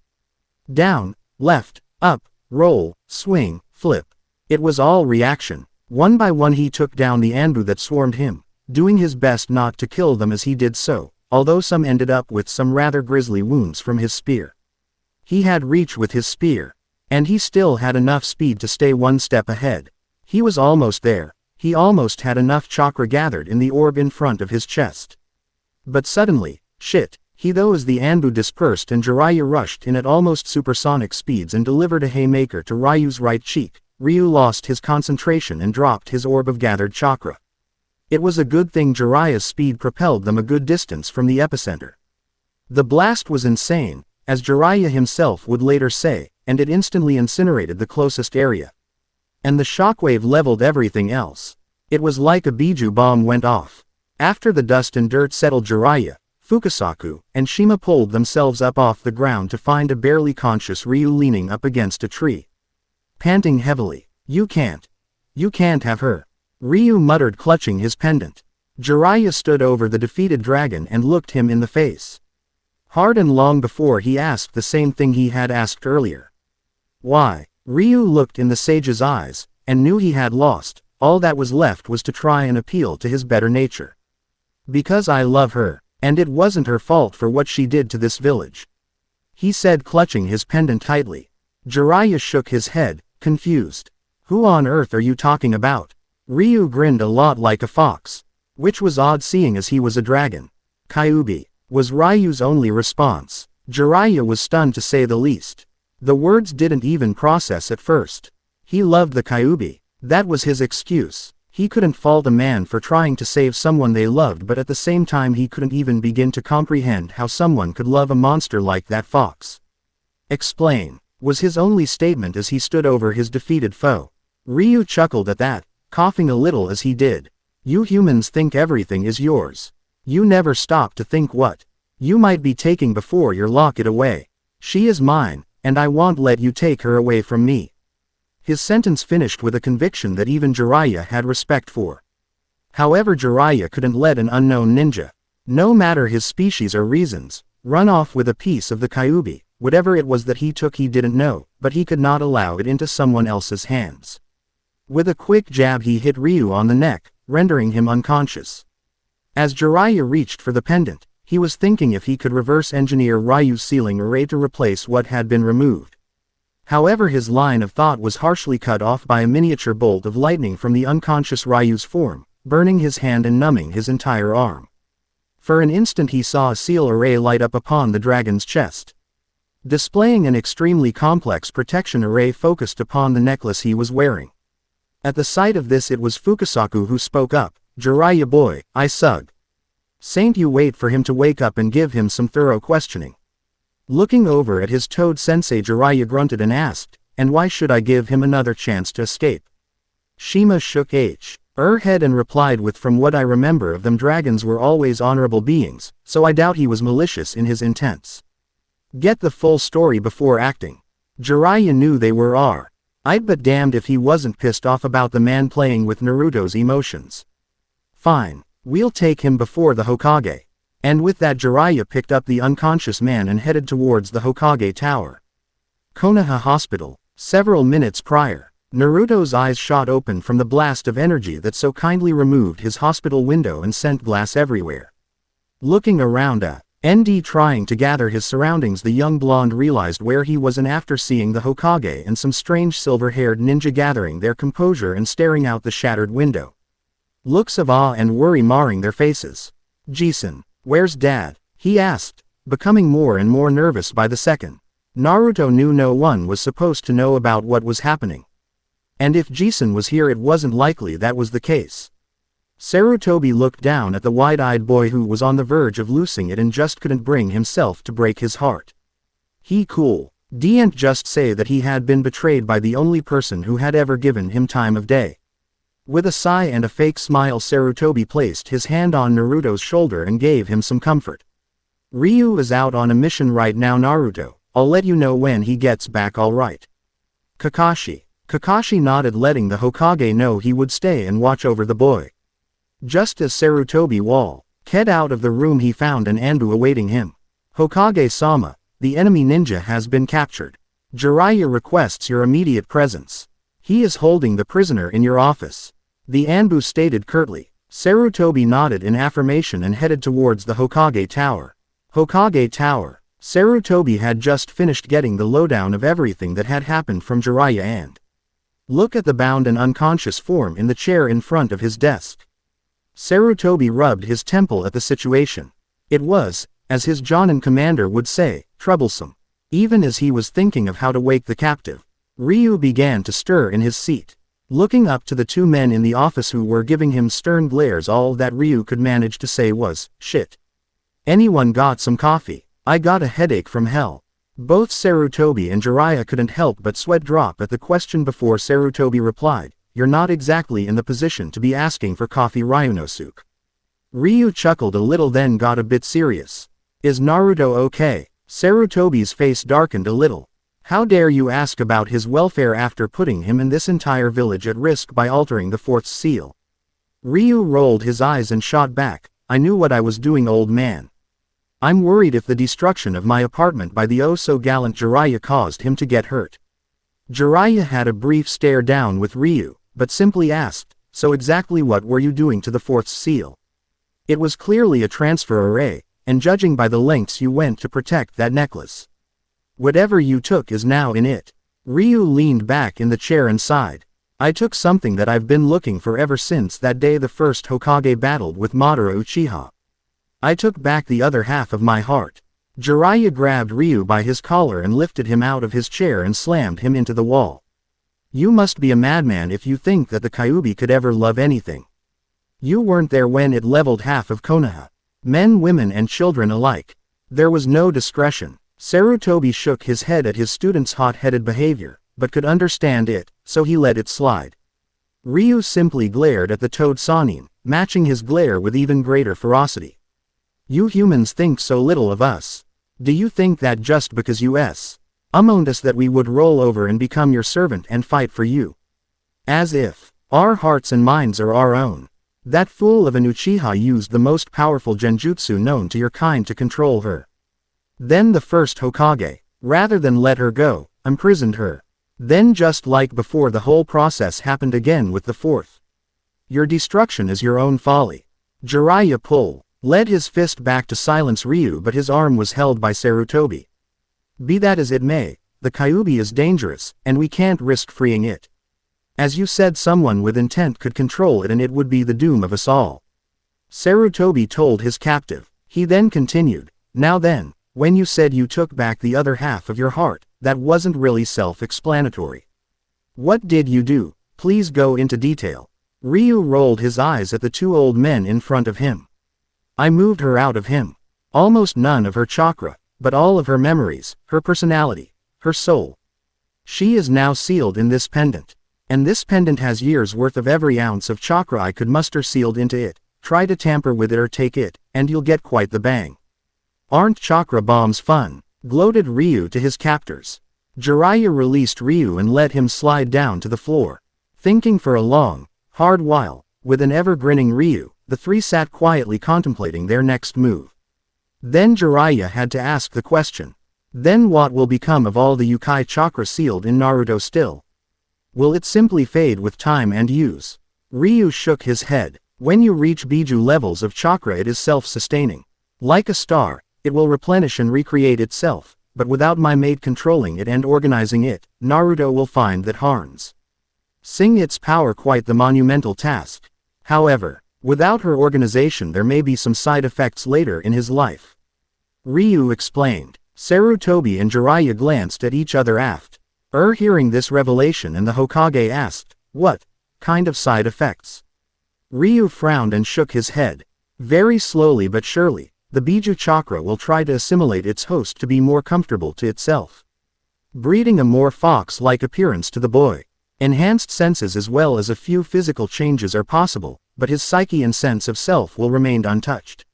[SPEAKER 1] Down, left, up, roll, swing, flip. It was all reaction. One by one he took down the Anbu that swarmed him, doing his best not to kill them as he did so, although some ended up with some rather grisly wounds from his spear. He had reach with his spear, and he still had enough speed to stay one step ahead. He was almost there. He almost had enough chakra gathered in the orb in front of his chest. But suddenly, shit. As the Anbu dispersed and Jiraiya rushed in at almost supersonic speeds and delivered a haymaker to Ryu's right cheek, Ryu lost his concentration and dropped his orb of gathered chakra. It was a good thing Jiraiya's speed propelled them a good distance from the epicenter. The blast was insane, as Jiraiya himself would later say, and it instantly incinerated the closest area. And the shockwave leveled everything else. It was like a Biju bomb went off. After the dust and dirt settled, Jiraiya, Fukasaku, and Shima pulled themselves up off the ground to find a barely conscious Ryu leaning up against a tree, panting heavily. You can't have her," Ryu muttered, clutching his pendant. Jiraiya stood over the defeated dragon and looked him in the face. Hard and long before he asked the same thing he had asked earlier. Why? Ryu looked in the sage's eyes, and knew he had lost. All that was left was to try and appeal to his better nature. Because I love her. And it wasn't her fault for what she did to this village, he said, clutching his pendant tightly. Jiraiya shook his head, confused. Who on earth are you talking about? Ryu grinned a lot like a fox, which was odd seeing as he was a dragon. Kyuubi, was Ryu's only response. Jiraiya was stunned to say the least. The words didn't even process at first. He loved the Kyuubi. That was his excuse. He couldn't fault a man for trying to save someone they loved, but at the same time he couldn't even begin to comprehend how someone could love a monster like that fox. Explain, was his only statement as he stood over his defeated foe. Ryu chuckled at that, coughing a little as he did. You humans think everything is yours. You never stop to think what you might be taking before you lock it away. She is mine, and I won't let you take her away from me. His sentence finished with a conviction that even Jiraiya had respect for. However, Jiraiya couldn't let an unknown ninja, no matter his species or reasons, run off with a piece of the Kyuubi. Whatever it was that he took he didn't know, but he could not allow it into someone else's hands. With a quick jab he hit Ryu on the neck, rendering him unconscious. As Jiraiya reached for the pendant, he was thinking if he could reverse engineer Ryu's sealing array to replace what had been removed. However, his line of thought was harshly cut off by a miniature bolt of lightning from the unconscious Ryu's form, burning his hand and numbing his entire arm. For an instant he saw a seal array light up upon the dragon's chest. displaying an extremely complex protection array focused upon the necklace he was wearing. At the sight of this, it was Fukasaku who spoke up. "Jiraiya boy, I sug. Saint you wait for him to wake up and give him some thorough questioning." Looking over at his toad sensei, Jiraiya grunted and asked, "And why should I give him another chance to escape?" Shima shook her head and replied with, "From what I remember of them, dragons were always honorable beings, so I doubt he was malicious in his intents. Get the full story before acting." Jiraiya knew they were. I'd but damned if he wasn't pissed off about the man playing with Naruto's emotions. "Fine, we'll take him before the Hokage." And with that, Jiraiya picked up the unconscious man and headed towards the Hokage Tower. Konoha Hospital. Several minutes prior, Naruto's eyes shot open from the blast of energy that so kindly removed his hospital window and sent glass everywhere. Looking around ND trying to gather his surroundings, the young blonde realized where he was, and after seeing the Hokage and some strange silver-haired ninja gathering their composure and staring out the shattered window, looks of awe and worry marring their faces. "Jisun, where's Dad?" he asked, becoming more and more nervous by the second. Naruto knew no one was supposed to know about what was happening. And if Jisun was here, it wasn't likely that was the case. Sarutobi looked down at the wide-eyed boy who was on the verge of losing it and just couldn't bring himself to break his heart. He didn't just say that he had been betrayed by the only person who had ever given him time of day. With a sigh and a fake smile, Sarutobi placed his hand on Naruto's shoulder and gave him some comfort. "Ryu is out on a mission right now, Naruto. I'll let you know when he gets back, alright?" Kakashi nodded, letting the Hokage know he would stay and watch over the boy. Just as Sarutobi walked out of the room, he found an Anbu awaiting him. "Hokage-sama, the enemy ninja has been captured. Jiraiya requests your immediate presence. He is holding the prisoner in your office," the Anbu stated curtly. Sarutobi nodded in affirmation and headed towards the Hokage Tower. Hokage Tower. Sarutobi had just finished getting the lowdown of everything that had happened from Jiraiya and look at the bound and unconscious form in the chair in front of his desk. Sarutobi rubbed his temple at the situation. It was, as his Jonin commander would say, troublesome. Even as he was thinking of how to wake the captive, Ryu began to stir in his seat. Looking up to the two men in the office who were giving him stern glares, all that Ryu could manage to say was, "Shit. Anyone got some coffee? I got a headache from hell." Both Sarutobi and Jiraiya couldn't help but sweat drop at the question before Sarutobi replied, "You're not exactly in the position to be asking for coffee, Ryunosuke." Ryu chuckled a little, then got a bit serious. "Is Naruto okay?" Sarutobi's face darkened a little. "How dare you ask about his welfare after putting him and this entire village at risk by altering the fourth seal?" Ryu rolled his eyes and shot back, "I knew what I was doing, old man. I'm worried if the destruction of my apartment by the oh-so-gallant Jiraiya caused him to get hurt." Jiraiya had a brief stare down with Ryu, but simply asked, "So exactly what were you doing to the fourth seal?" It was clearly a transfer array, and judging by the lengths you went to protect that necklace, whatever you took is now in it. Ryu leaned back in the chair and sighed. "I took something that I've been looking for ever since that day the first Hokage battled with Madara Uchiha. I took back the other half of my heart." Jiraiya grabbed Ryu by his collar and lifted him out of his chair and slammed him into the wall. "You must be a madman if you think that the Kyuubi could ever love anything. You weren't there when it leveled half of Konoha. Men, women and children alike. There was no discretion." Sarutobi shook his head at his student's hot-headed behavior, but could understand it, so he let it slide. Ryu simply glared at the Toad Sannin, matching his glare with even greater ferocity. "You humans think so little of us. Do you think that just because you owned us that we would roll over and become your servant and fight for you? As if our hearts and minds are our own. That fool of an Uchiha used the most powerful genjutsu known to your kind to control her. Then the first Hokage, rather than let her go, imprisoned her. Then just like before, the whole process happened again with the fourth. Your destruction is your own folly." Jiraiya led his fist back to silence Ryu, but his arm was held by Sarutobi. "Be that as it may, the Kyuubi is dangerous, and we can't risk freeing it. As you said, someone with intent could control it and it would be the doom of us all." Sarutobi told his captive. He then continued, "Now then, When you said you took back the other half of your heart, that wasn't really self-explanatory. What did you do? Please go into detail. Ryu rolled his eyes at the two old men in front of him. I moved her out of him. Almost none of her chakra, but all of her memories, her personality, her soul. She is now sealed in this pendant. And this pendant has years worth of every ounce of chakra I could muster sealed into it. Try to tamper with it or take it, and you'll get quite the bang. Aren't chakra bombs fun? Gloated Ryu to his captors. Jiraiya released Ryu and let him slide down to the floor. Thinking for a long, hard while, with an ever-grinning Ryu, the three sat quietly contemplating their next move. Then Jiraiya had to ask the question. Then what will become of all the Yukai chakra sealed in Naruto still? Will it simply fade with time and use? Ryu shook his head. When you reach Biju levels of chakra, it is self-sustaining. Like a star, it will replenish and recreate itself, but without my mate controlling it and organizing it, Naruto will find that harns sing its power quite the monumental task. However, without her organization there may be some side effects later in his life. Ryu explained. Sarutobi and Jiraiya glanced at each other aft. Hearing this revelation, and the Hokage asked, what kind of side effects? Ryu frowned and shook his head. Very slowly but surely, the Biju chakra will try to assimilate its host to be more comfortable to itself, breeding a more fox-like appearance to the boy. Enhanced senses as well as a few physical changes are possible, but his psyche and sense of self will remain untouched.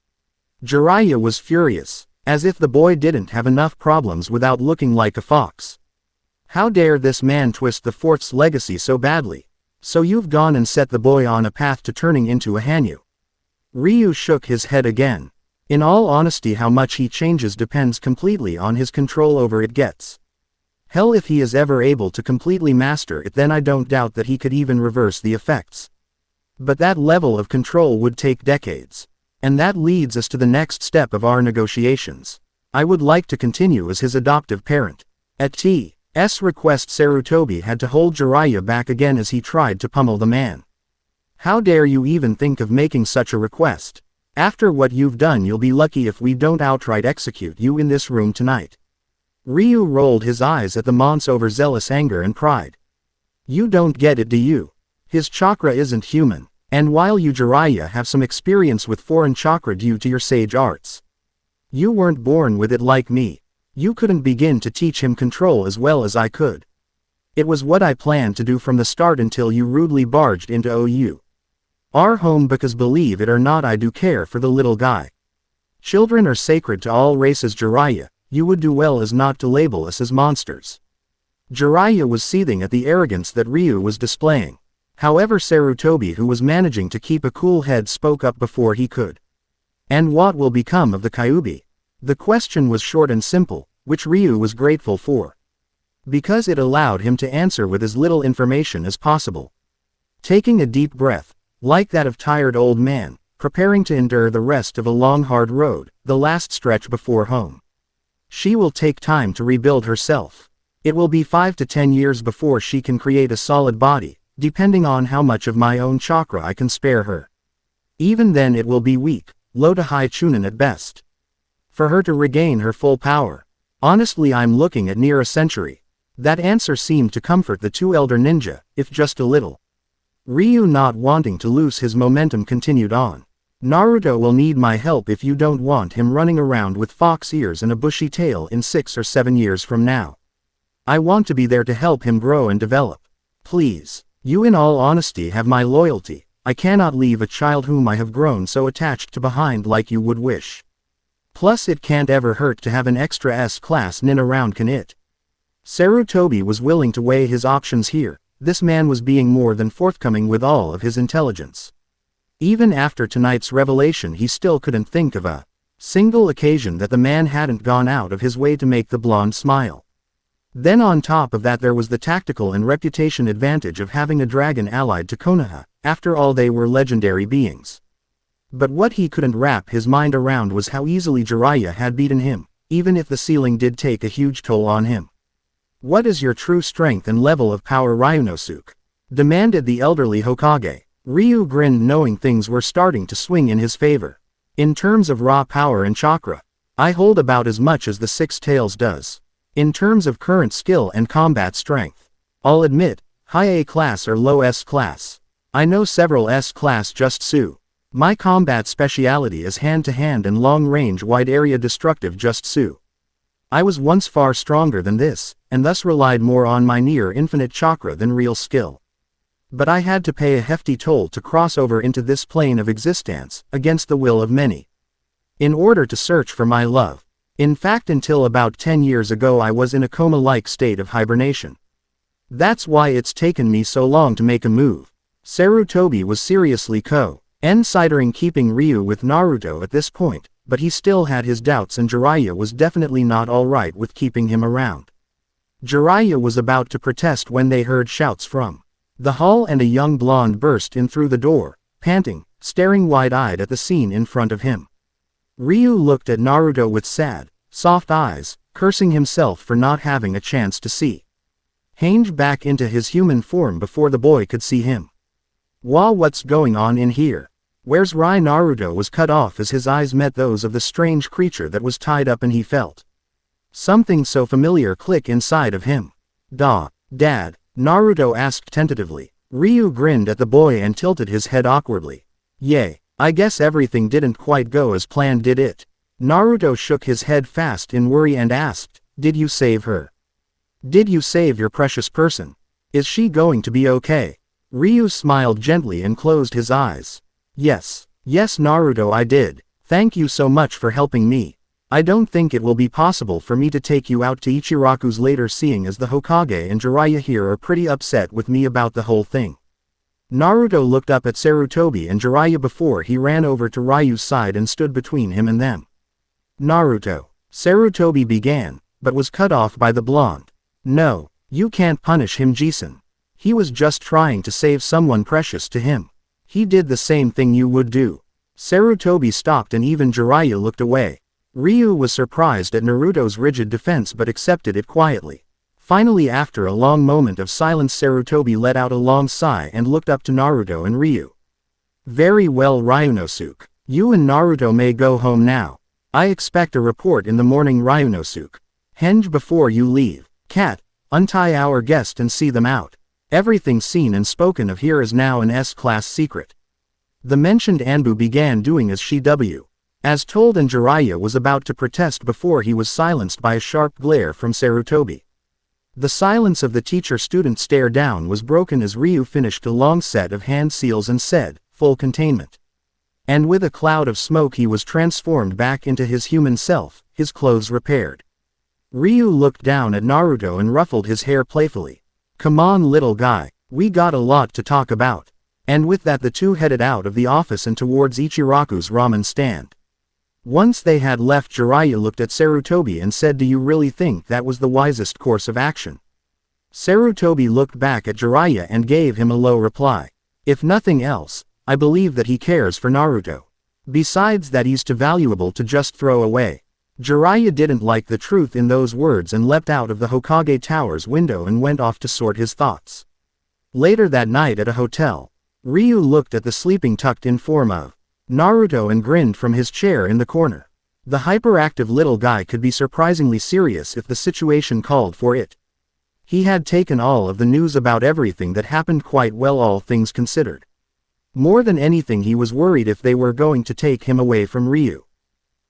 [SPEAKER 1] Jiraiya was furious, as if the boy didn't have enough problems without looking like a fox. How dare this man twist the fourth's legacy so badly? So you've gone and set the boy on a path to turning into a Hanyu. Ryu shook his head again. In all honesty, how much he changes depends completely on his control over it gets. Hell, if he is ever able to completely master it, then I don't doubt that he could even reverse the effects. But that level of control would take decades. And that leads us to the next step of our negotiations. I would like to continue as his adoptive parent. At T.'s request, Sarutobi had to hold Jiraiya back again as he tried to pummel the man. How dare you even think of making such a request? After what you've done, you'll be lucky if we don't outright execute you in this room tonight. Ryu rolled his eyes at the mon's overzealous anger and pride. You don't get it, do you? His chakra isn't human, and while you Jiraiya have some experience with foreign chakra due to your sage arts, you weren't born with it like me. You couldn't begin to teach him control as well as I could. It was what I planned to do from the start until you rudely barged into our home, because believe it or not, I do care for the little guy. Children are sacred to all races, Jiraiya. You would do well as not to label us as monsters. Jiraiya was seething at the arrogance that Ryu was displaying. However, Sarutobi, who was managing to keep a cool head, spoke up before he could. And what will become of the Kyuubi? The question was short and simple, which Ryu was grateful for, because it allowed him to answer with as little information as possible. Taking a deep breath, like that of tired old man, preparing to endure the rest of a long hard road, the last stretch before home. She will take time to rebuild herself. It will be 5 to 10 years before she can create a solid body, depending on how much of my own chakra I can spare her. Even then it will be weak, low to high chunin at best. For her to regain her full power. Honestly, I'm looking at near a century. That answer seemed to comfort the two elder ninja, if just a little. Ryu, not wanting to lose his momentum, continued on. Naruto will need my help if you don't want him running around with fox ears and a bushy tail in 6 or 7 years from now. I want to be there to help him grow and develop. Please, you in all honesty have my loyalty. I cannot leave a child whom I have grown so attached to behind like you would wish. Plus it can't ever hurt to have an extra S-class nin around, can it? Sarutobi was willing to weigh his options here. This man was being more than forthcoming with all of his intelligence. Even after tonight's revelation, he still couldn't think of a single occasion that the man hadn't gone out of his way to make the blonde smile. Then on top of that there was the tactical and reputation advantage of having a dragon allied to Konoha. After all, they were legendary beings. But what he couldn't wrap his mind around was how easily Jiraiya had beaten him, even if the ceiling did take a huge toll on him. What is your true strength and level of power, Ryunosuke? Demanded the elderly Hokage. Ryu grinned, knowing things were starting to swing in his favor. In terms of raw power and chakra, I hold about as much as the Six Tails does. In terms of current skill and combat strength, I'll admit, high A class or low S class. I know several S class jutsu. My combat speciality is hand-to-hand and long-range wide-area destructive jutsu. I was once far stronger than this, and thus relied more on my near-infinite chakra than real skill. But I had to pay a hefty toll to cross over into this plane of existence, against the will of many. In order to search for my love. In fact, until about 10 years ago I was in a coma-like state of hibernation. That's why it's taken me so long to make a move. Sarutobi was seriously considering keeping Ryu with Naruto at this point, but he still had his doubts and Jiraiya was definitely not alright with keeping him around. Jiraiya was about to protest when they heard shouts from the hall and a young blonde burst in through the door, panting, staring wide-eyed at the scene in front of him. Ryu looked at Naruto with sad, soft eyes, cursing himself for not having a chance to see Hange back into his human form before the boy could see him. Wow, what's going on in here? Where's Rai? Naruto was cut off as his eyes met those of the strange creature that was tied up and he felt something so familiar click inside of him. Dad, Naruto asked tentatively. Ryu grinned at the boy and tilted his head awkwardly. Yay, I guess everything didn't quite go as planned, did it? Naruto shook his head fast in worry and asked, did you save her? Did you save your precious person? Is she going to be okay? Ryu smiled gently and closed his eyes. Yes, Naruto, I did. Thank you so much for helping me. I don't think it will be possible for me to take you out to Ichiraku's later, seeing as the Hokage and Jiraiya here are pretty upset with me about the whole thing. Naruto looked up at Sarutobi and Jiraiya before he ran over to Ryu's side and stood between him and them. Naruto, Sarutobi began, but was cut off by the blonde. No, you can't punish him, Jisun. He was just trying to save someone precious to him. He did the same thing you would do. Sarutobi stopped and even Jiraiya looked away. Ryu was surprised at Naruto's rigid defense but accepted it quietly. Finally, after a long moment of silence, Sarutobi let out a long sigh and looked up to Naruto and Ryu. Very well, Ryunosuke. You and Naruto may go home now. I expect a report in the morning, Ryunosuke. Henge, before you leave. Cat, untie our guest and see them out. Everything seen and spoken of here is now an S-class secret. The mentioned Anbu began doing as she as told, and Jiraiya was about to protest before he was silenced by a sharp glare from Sarutobi. The silence of the teacher-student stare down was broken as Ryu finished a long set of hand seals and said, full containment. And with a cloud of smoke he was transformed back into his human self, his clothes repaired. Ryu looked down at Naruto and ruffled his hair playfully. Come on, little guy, we got a lot to talk about. And with that the two headed out of the office and towards Ichiraku's ramen stand. Once they had left, Jiraiya looked at Sarutobi and said, do you really think that was the wisest course of action? Sarutobi looked back at Jiraiya and gave him a low reply. If nothing else, I believe that he cares for Naruto. Besides that, he's too valuable to just throw away. Jiraiya didn't like the truth in those words and leapt out of the Hokage Tower's window and went off to sort his thoughts. Later that night at a hotel, Ryu looked at the sleeping tucked-in form of Naruto and grinned from his chair in the corner. The hyperactive little guy could be surprisingly serious if the situation called for it. He had taken all of the news about everything that happened quite well, all things considered. More than anything, he was worried if they were going to take him away from Ryu.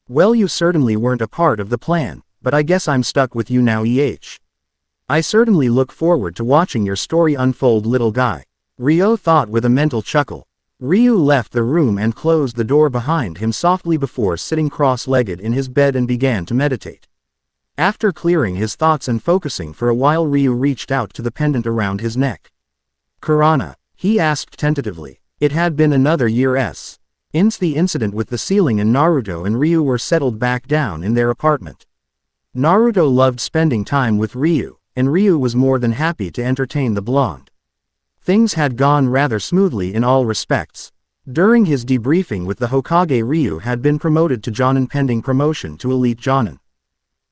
[SPEAKER 1] Well, you certainly weren't a part of the plan, but I guess I'm stuck with you now, I certainly look forward to watching your story unfold, little guy. Ryo thought with a mental chuckle. Ryu left the room and closed the door behind him softly before sitting cross-legged in his bed and began to meditate. After clearing his thoughts and focusing for a while, Ryu reached out to the pendant around his neck. Kurana, he asked tentatively. It had been another year since the incident with the ceiling, and Naruto and Ryu were settled back down in their apartment. Naruto loved spending time with Ryu, and Ryu was more than happy to entertain the blonde. Things had gone rather smoothly in all respects. During his debriefing with the Hokage, Ryu had been promoted to Jonin pending promotion to Elite Jonin.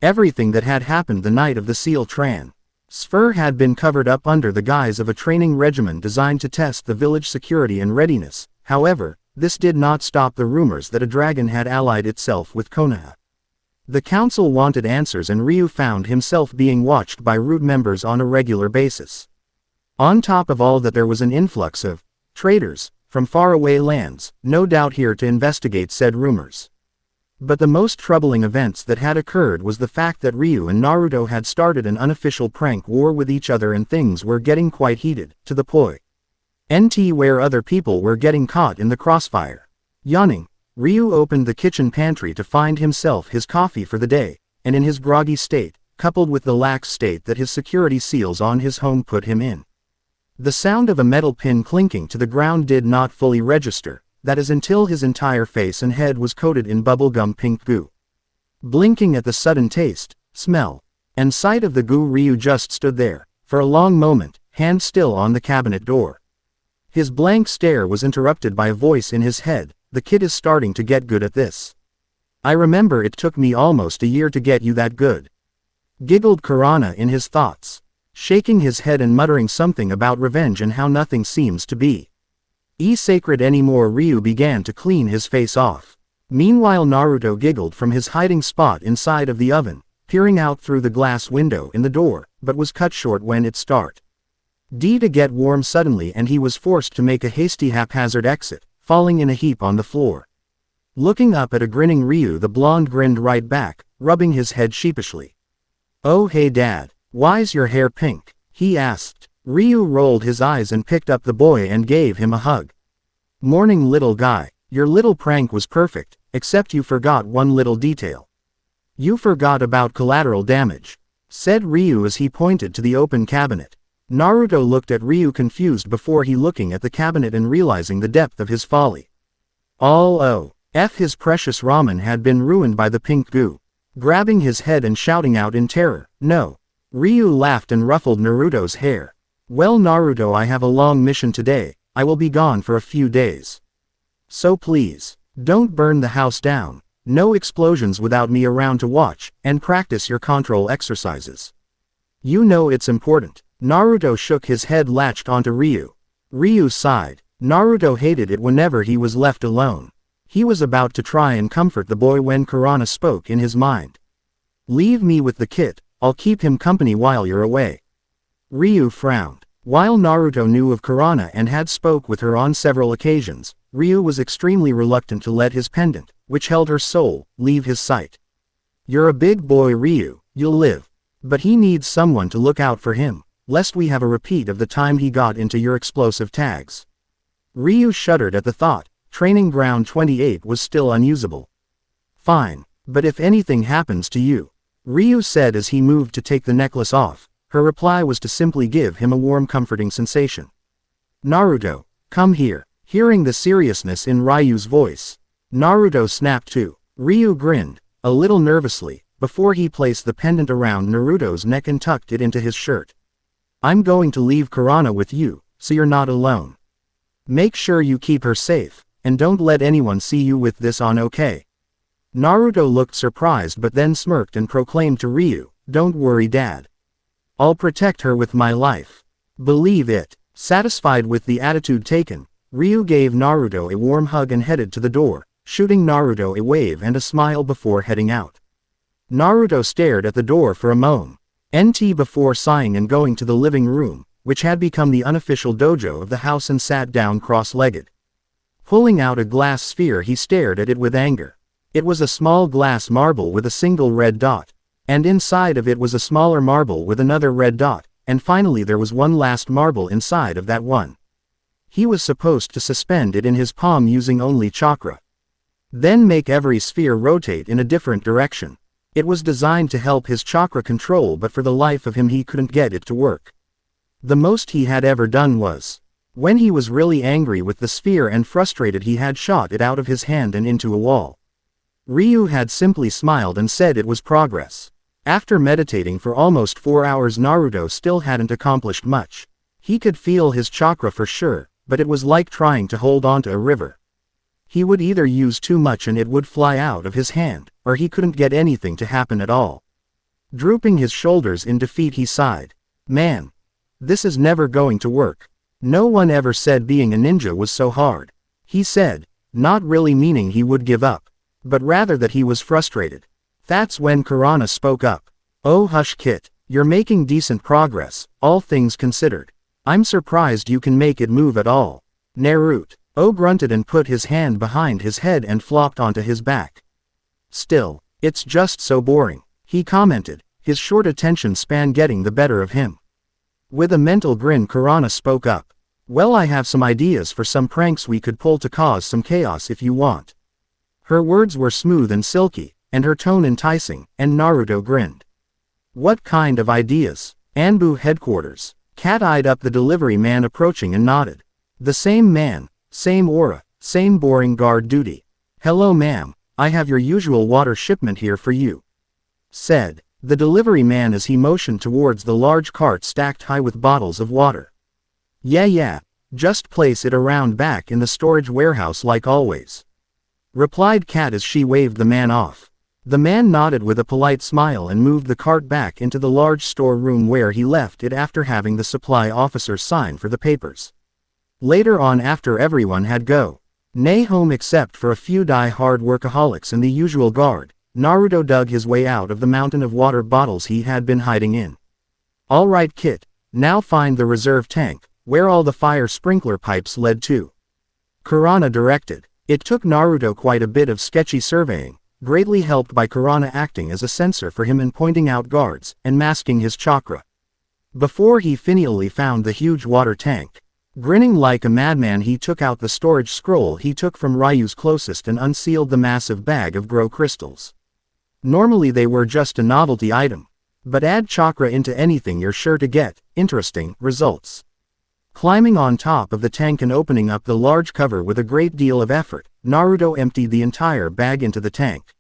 [SPEAKER 1] Everything that had happened the night of the seal transfer had been covered up under the guise of a training regimen designed to test the village security and readiness. However, this did not stop the rumors that a dragon had allied itself with Konoha. The council wanted answers and Ryu found himself being watched by rude members on a regular basis. On top of all that, there was an influx of traders from faraway lands, no doubt here to investigate said rumors. But the most troubling events that had occurred was the fact that Ryu and Naruto had started an unofficial prank war with each other, and things were getting quite heated, to the point where other people were getting caught in the crossfire. Yawning, Ryu opened the kitchen pantry to find himself his coffee for the day, and in his groggy state, coupled with the lax state that his security seals on his home put him in, the sound of a metal pin clinking to the ground did not fully register. That is, until his entire face and head was coated in bubblegum pink goo. Blinking at the sudden taste, smell, and sight of the goo, Ryu just stood there, for a long moment, hand still on the cabinet door. His blank stare was interrupted by a voice in his head. The kid is starting to get good at this. I remember it took me almost a year to get you that good. Giggled Kurana in his thoughts, shaking his head and muttering something about revenge and how nothing seems to be sacred anymore. Ryu began to clean his face off. Meanwhile, Naruto giggled from his hiding spot inside of the oven, peering out through the glass window in the door, but was cut short when it started to get warm suddenly, and he was forced to make a hasty haphazard exit, falling in a heap on the floor. Looking up at a grinning Ryu, the blonde grinned right back, rubbing his head sheepishly. "Oh hey dad, why's your hair pink?" he asked. Ryu rolled his eyes and picked up the boy and gave him a hug. "Morning little guy, your little prank was perfect, except you forgot one little detail. You forgot about collateral damage," said Ryu as he pointed to the open cabinet. Naruto looked at Ryu confused before he looking at the cabinet and realizing the depth of his folly. His precious ramen had been ruined by the pink goo. Grabbing his head and shouting out in terror, "No!" Ryu laughed and ruffled Naruto's hair. "Well Naruto, I have a long mission today. I will be gone for a few days. So please, don't burn the house down. No explosions without me around to watch, and practice your control exercises. You know it's important." Naruto shook his head, latched onto Ryu. Ryu sighed. Naruto hated it whenever he was left alone. He was about to try and comfort the boy when Kurana spoke in his mind. "Leave me with the kid, I'll keep him company while you're away." Ryu frowned. While Naruto knew of Kurana and had spoke with her on several occasions, Ryu was extremely reluctant to let his pendant, which held her soul, leave his sight. "You're a big boy Ryu, you'll live. But he needs someone to look out for him, lest we have a repeat of the time he got into your explosive tags." Ryu shuddered at the thought. Training ground 28 was still unusable. "Fine, but if anything happens to you," Ryu said as he moved to take the necklace off. Her reply was to simply give him a warm, comforting sensation. "Naruto, come here." Hearing the seriousness in Ryu's voice, Naruto snapped too. Ryu grinned, a little nervously, before he placed the pendant around Naruto's neck and tucked it into his shirt. "I'm going to leave Kurana with you, so you're not alone. Make sure you keep her safe, and don't let anyone see you with this on, okay?" Naruto looked surprised but then smirked and proclaimed to Ryu, "Don't worry dad. I'll protect her with my life. Believe it." Satisfied with the attitude taken, Ryu gave Naruto a warm hug and headed to the door, shooting Naruto a wave and a smile before heading out. Naruto stared at the door for a moment before sighing and going to the living room, which had become the unofficial dojo of the house, and sat down cross-legged. Pulling out a glass sphere, he stared at it with anger. It was a small glass marble with a single red dot, and inside of it was a smaller marble with another red dot, and finally there was one last marble inside of that one. He was supposed to suspend it in his palm using only chakra. Then make every sphere rotate in a different direction. It was designed to help his chakra control, but for the life of him he couldn't get it to work. The most he had ever done was, when he was really angry with the sphere and frustrated, he had shot it out of his hand and into a wall. Ryu had simply smiled and said it was progress. After meditating for almost 4 hours, Naruto still hadn't accomplished much. He could feel his chakra for sure, but it was like trying to hold onto a river. He would either use too much and it would fly out of his hand, or he couldn't get anything to happen at all. Drooping his shoulders in defeat, he sighed. "Man, this is never going to work. No one ever said being a ninja was so hard," he said, not really meaning he would give up, but rather that he was frustrated. That's when Kurana spoke up. Oh hush Kit, you're making decent progress, all things considered. I'm surprised you can make it move at all. Naruto grunted and put his hand behind his head and flopped onto his back. Still, it's just so boring, he commented, his short attention span getting the better of him. With a mental grin Kurana spoke up. Well, I have some ideas for some pranks we could pull to cause some chaos if you want. Her words were smooth and silky, and her tone enticing, and Naruto grinned. What kind of ideas? Anbu headquarters. Cat eyed up the delivery man approaching and nodded. The same man, same aura, same boring guard duty. Hello ma'am, I have your usual water shipment here for you, said the delivery man as he motioned towards the large cart stacked high with bottles of water. Yeah, just place it around back in the storage warehouse like always, replied Cat as she waved the man off. The man nodded with a polite smile and moved the cart back into the large storeroom where he left it after having the supply officer sign for the papers. Later on, after everyone had go home except for a few die-hard workaholics and the usual guard, Naruto dug his way out of the mountain of water bottles he had been hiding in. Alright Kit, now find the reserve tank, where all the fire sprinkler pipes led to, Kurana directed. It took Naruto quite a bit of sketchy surveying, greatly helped by Kurana acting as a censor for him and pointing out guards, and masking his chakra, before he finally found the huge water tank. Grinning like a madman he took out the storage scroll he took from Ryu's closest and unsealed the massive bag of grow crystals. Normally they were just a novelty item, but add chakra into anything you're sure to get interesting results. Climbing on top of the tank and opening up the large cover with a great deal of effort, Naruto emptied the entire bag into the tank.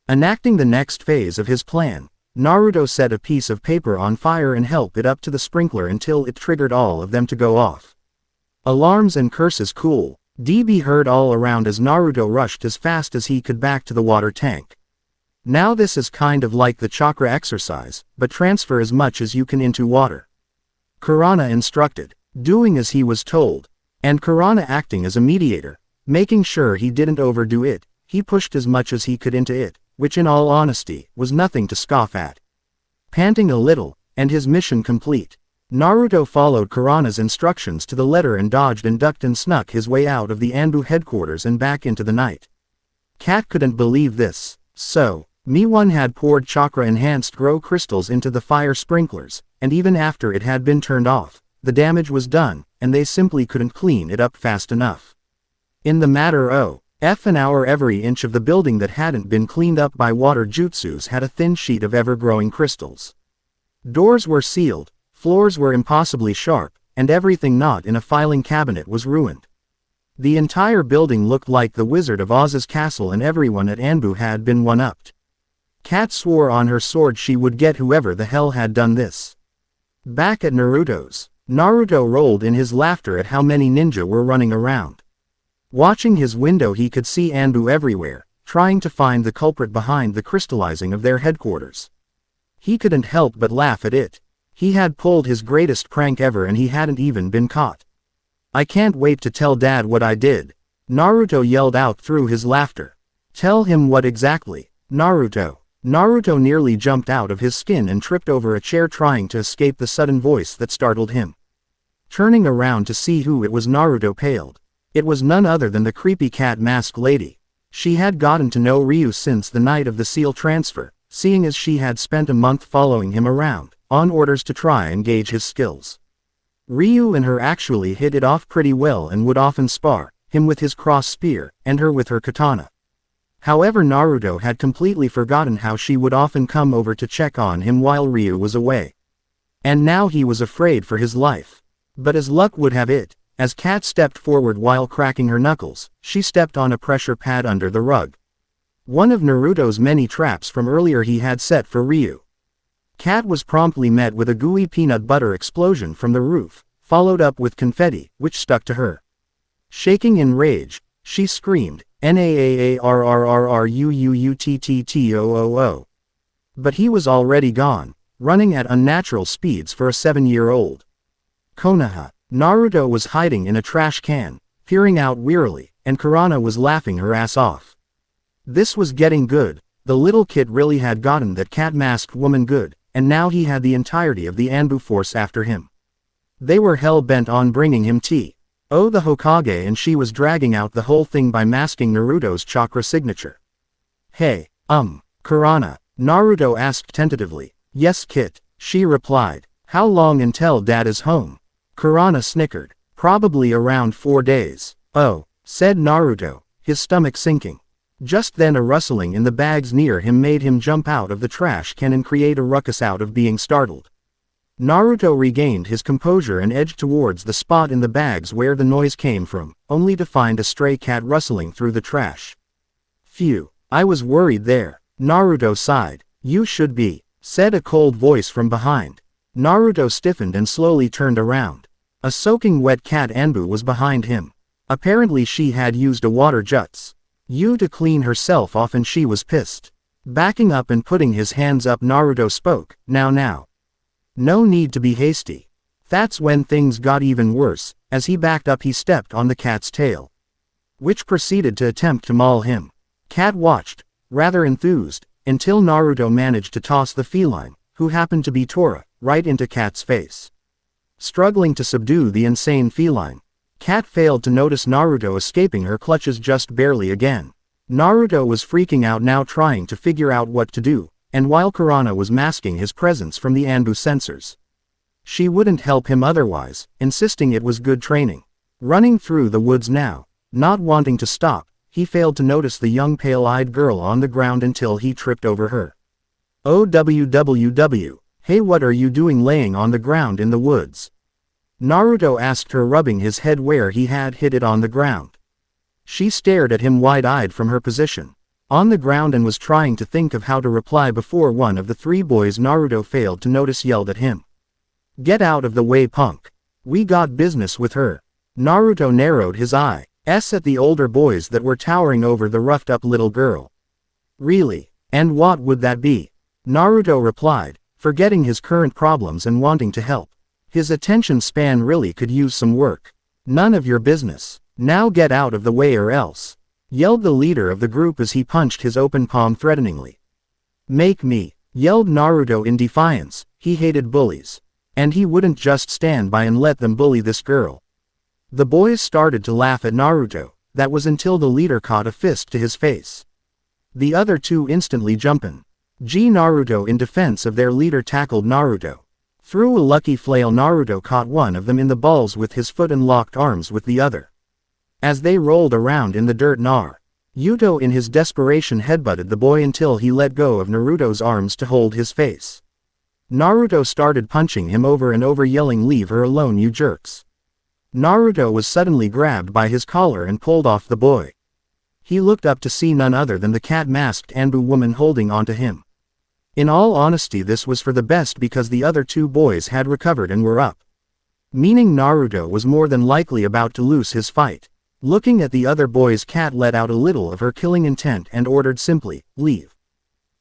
[SPEAKER 1] Enacting the next phase of his plan, Naruto set a piece of paper on fire and held it up to the sprinkler until it triggered all of them to go off. Alarms and curses cool DB heard all around as Naruto rushed as fast as he could back to the water tank. Now this is kind of like the chakra exercise, but transfer as much as you can into water, Kurana instructed. Doing as he was told, and Kurana acting as a mediator, making sure he didn't overdo it, he pushed as much as he could into it, which in all honesty, was nothing to scoff at. Panting a little, and his mission complete, Naruto followed Kurana's instructions to the letter and dodged and ducked and snuck his way out of the Anbu headquarters and back into the night. Cat couldn't believe this, so, Miwon had poured chakra-enhanced grow crystals into the fire sprinklers, and even after it had been turned off, the damage was done, and they simply couldn't clean it up fast enough. In the matter of an hour every inch of the building that hadn't been cleaned up by water jutsus had a thin sheet of ever-growing crystals. Doors were sealed, floors were impossibly sharp, and everything not in a filing cabinet was ruined. The entire building looked like the Wizard of Oz's castle and everyone at Anbu had been one-upped. Cat swore on her sword she would get whoever the hell had done this. Back at Naruto's, Naruto rolled in his laughter at how many ninja were running around. Watching his window he could see Anbu everywhere, trying to find the culprit behind the crystallizing of their headquarters. He couldn't help but laugh at it. He had pulled his greatest prank ever and he hadn't even been caught. I can't wait to tell Dad what I did, Naruto yelled out through his laughter. Tell him what exactly, Naruto? Naruto nearly jumped out of his skin and tripped over a chair trying to escape the sudden voice that startled him. Turning around to see who it was, Naruto paled. It was none other than the creepy cat mask lady. She had gotten to know Ryu since the night of the seal transfer, seeing as she had spent a month following him around, on orders to try and gauge his skills. Ryu and her actually hit it off pretty well and would often spar, him with his cross spear, and her with her katana. However, Naruto had completely forgotten how she would often come over to check on him while Ryu was away. And now he was afraid for his life. But as luck would have it, as Kat stepped forward while cracking her knuckles, she stepped on a pressure pad under the rug. One of Naruto's many traps from earlier he had set for Ryu. Kat was promptly met with a gooey peanut butter explosion from the roof, followed up with confetti, which stuck to her. Shaking in rage, she screamed, "Naarrrruuttoo." But he was already gone, running at unnatural speeds for a 7-year-old. Konoha. Naruto was hiding in a trash can, peering out wearily, and Kurana was laughing her ass off. This was getting good. The little kid really had gotten that cat-masked woman good, and now he had the entirety of the Anbu force after him. They were hell-bent on bringing him tea. Oh, the Hokage, and she was dragging out the whole thing by masking Naruto's chakra signature. Hey, Kurana, Naruto asked tentatively. Yes, Kit, she replied. How long until Dad is home? Kurana snickered. Probably around 4 days. Oh, said Naruto, his stomach sinking. Just then a rustling in the bags near him made him jump out of the trash can and create a ruckus out of being startled. Naruto regained his composure and edged towards the spot in the bags where the noise came from, only to find a stray cat rustling through the trash. Phew, I was worried there. Naruto sighed. You should be, said a cold voice from behind. Naruto stiffened and slowly turned around. A soaking wet cat Anbu was behind him. Apparently she had used a water jutsu to clean herself off and she was pissed. Backing up and putting his hands up, Naruto spoke. Now. No need to be hasty. That's when things got even worse. As he backed up he stepped on the cat's tail, which proceeded to attempt to maul him. Cat watched, rather enthused, until Naruto managed to toss the feline, who happened to be Tora, right into Cat's face. Struggling to subdue the insane feline, Cat failed to notice Naruto escaping her clutches just barely again. Naruto was freaking out now, trying to figure out what to do, and while Kurana was masking his presence from the Anbu sensors. She wouldn't help him otherwise, insisting it was good training. Running through the woods now, not wanting to stop, he failed to notice the young pale-eyed girl on the ground until he tripped over her. OWWW, hey, what are you doing laying on the ground in the woods? Naruto asked her, rubbing his head where he had hit it on the ground. She stared at him wide-eyed from her position on the ground and was trying to think of how to reply before one of the 3 boys Naruto failed to notice yelled at him. Get out of the way, punk. We got business with her. Naruto narrowed his eyes at the older boys that were towering over the roughed-up little girl. Really? And what would that be? Naruto replied, forgetting his current problems and wanting to help. His attention span really could use some work. None of your business. Now get out of the way or else, yelled the leader of the group as he punched his open palm threateningly. Make me, yelled Naruto in defiance. He hated bullies. And he wouldn't just stand by and let them bully this girl. The boys started to laugh at Naruto. That was until the leader caught a fist to his face. The other 2 instantly jumping. Naruto in defense of their leader tackled Naruto. Through a lucky flail, Naruto caught one of them in the balls with his foot and locked arms with the other. As they rolled around in the dirt, Naruto in his desperation headbutted the boy until he let go of Naruto's arms to hold his face. Naruto started punching him over and over, yelling, leave her alone, you jerks. Naruto was suddenly grabbed by his collar and pulled off the boy. He looked up to see none other than the cat-masked Anbu woman holding onto him. In all honesty, this was for the best because the other 2 boys had recovered and were up. Meaning Naruto was more than likely about to lose his fight. Looking at the other boys, Cat let out a little of her killing intent and ordered simply, leave.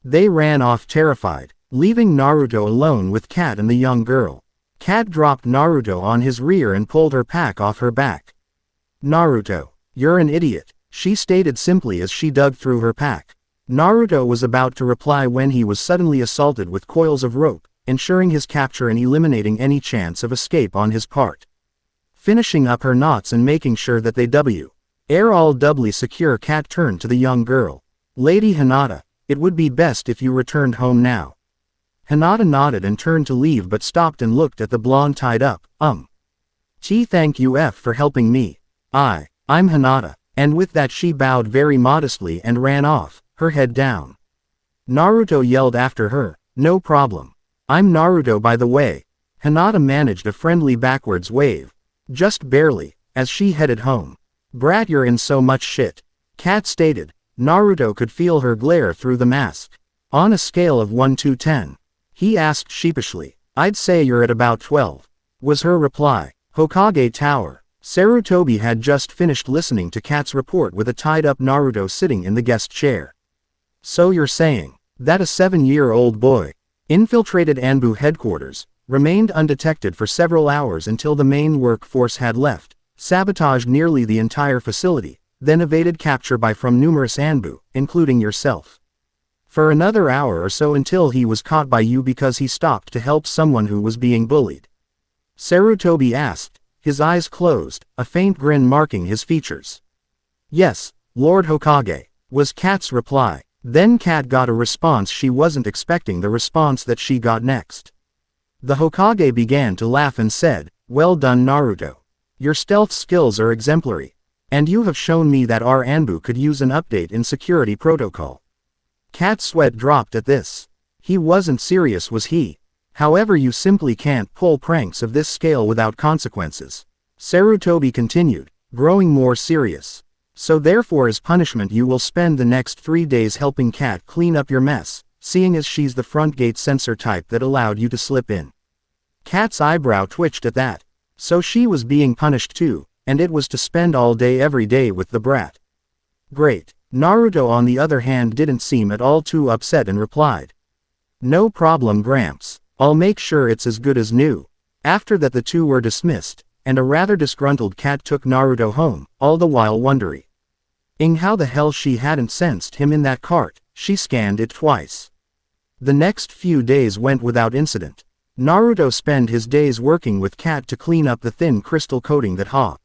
[SPEAKER 1] They ran off terrified, leaving Naruto alone with Cat and the young girl. Cat dropped Naruto on his rear and pulled her pack off her back. Naruto, you're an idiot, she stated simply as she dug through her pack. Naruto was about to reply when he was suddenly assaulted with coils of rope, ensuring his capture and eliminating any chance of escape on his part. Finishing up her knots and making sure that they were all doubly secure, Cat turned to the young girl. Lady Hinata, it would be best if you returned home now. Hinata nodded and turned to leave but stopped and looked at the blonde tied up. Thank you for helping me. I'm Hinata. And with that she bowed very modestly and ran off, her head down. Naruto yelled after her, no problem. I'm Naruto, by the way. Hinata managed a friendly backwards wave. Just barely, as she headed home. Brat, you're in so much shit. Cat stated. Naruto could feel her glare through the mask. On a scale of 1 to 10. He asked sheepishly. I'd say you're at about 12. Was her reply. Hokage Tower. Sarutobi had just finished listening to Cat's report with a tied-up Naruto sitting in the guest chair. So you're saying that a 7-year-old boy infiltrated Anbu headquarters, remained undetected for several hours until the main workforce had left, sabotaged nearly the entire facility, then evaded capture by from numerous Anbu, including yourself. for another hour or so until he was caught by you because he stopped to help someone who was being bullied?" Sarutobi asked, his eyes closed, a faint grin marking his features. "Yes, Lord Hokage," was Kat's reply. Then Kat got a response she wasn't expecting, the response that she got next. The Hokage began to laugh and said, "Well done, Naruto. Your stealth skills are exemplary. And you have shown me that our Anbu could use an update in security protocol." Kat's sweat dropped at this. He wasn't serious, was he? "However, you simply can't pull pranks of this scale without consequences," Sarutobi continued, growing more serious. "So therefore as punishment you will spend the next 3 days helping Kat clean up your mess, seeing as she's the front gate censor type that allowed you to slip in." Kat's eyebrow twitched at that. So she was being punished too, and it was to spend all day every day with the brat. Great. Naruto on the other hand didn't seem at all too upset and replied, "No problem, Gramps. I'll make sure it's as good as new." After that the two were dismissed, and a rather disgruntled Kat took Naruto home, all the while wondering how the hell she hadn't sensed him in that cart. She scanned it twice. The next few days went without incident. Naruto spent his days working with Kat to clean up the thin crystal coating that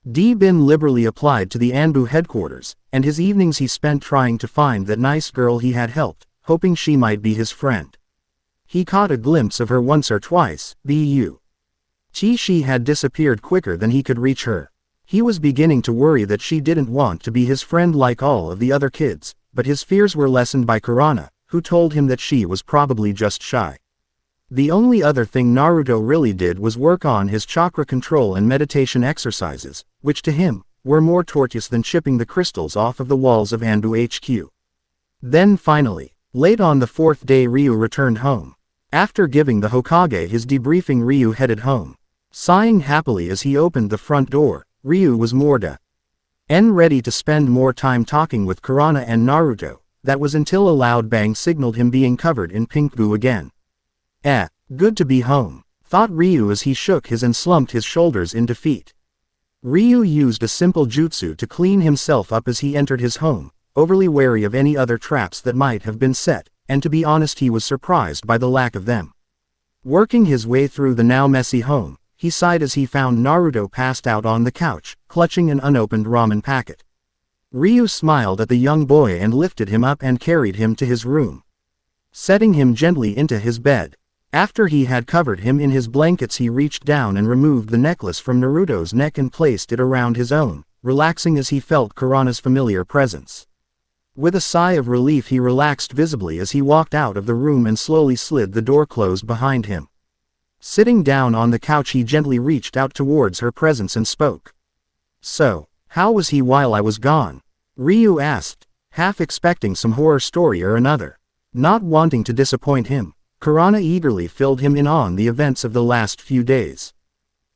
[SPEAKER 1] Bin liberally applied to the Anbu headquarters, and his evenings he spent trying to find that nice girl he had helped, hoping she might be his friend. He caught a glimpse of her once or twice, but she had disappeared quicker than he could reach her. He was beginning to worry that she didn't want to be his friend like all of the other kids, but his fears were lessened by Kurana, who told him that she was probably just shy. The only other thing Naruto really did was work on his chakra control and meditation exercises, which to him were more tortuous than chipping the crystals off of the walls of Anbu HQ. Then finally, late on the 4th day Ryu returned home. After giving the Hokage his debriefing, Ryu headed home. Sighing happily as he opened the front door, Ryu was more than ready to spend more time talking with Kurana and Naruto. That was until a loud bang signaled him being covered in pink goo again. Good to be home, thought Ryu as he shook his and slumped his shoulders in defeat. Ryu used a simple jutsu to clean himself up as he entered his home, overly wary of any other traps that might have been set, and to be honest he was surprised by the lack of them. Working his way through the now messy home, he sighed as he found Naruto passed out on the couch, clutching an unopened ramen packet. Ryu smiled at the young boy and lifted him up and carried him to his room, setting him gently into his bed. After he had covered him in his blankets he reached down and removed the necklace from Naruto's neck and placed it around his own, relaxing as he felt Kurana's familiar presence. With a sigh of relief he relaxed visibly as he walked out of the room and slowly slid the door closed behind him. Sitting down on the couch he gently reached out towards her presence and spoke. "So, how was he while I was gone?" Ryu asked, half expecting some horror story or another. Not wanting to disappoint him, Kurana eagerly filled him in on the events of the last few days,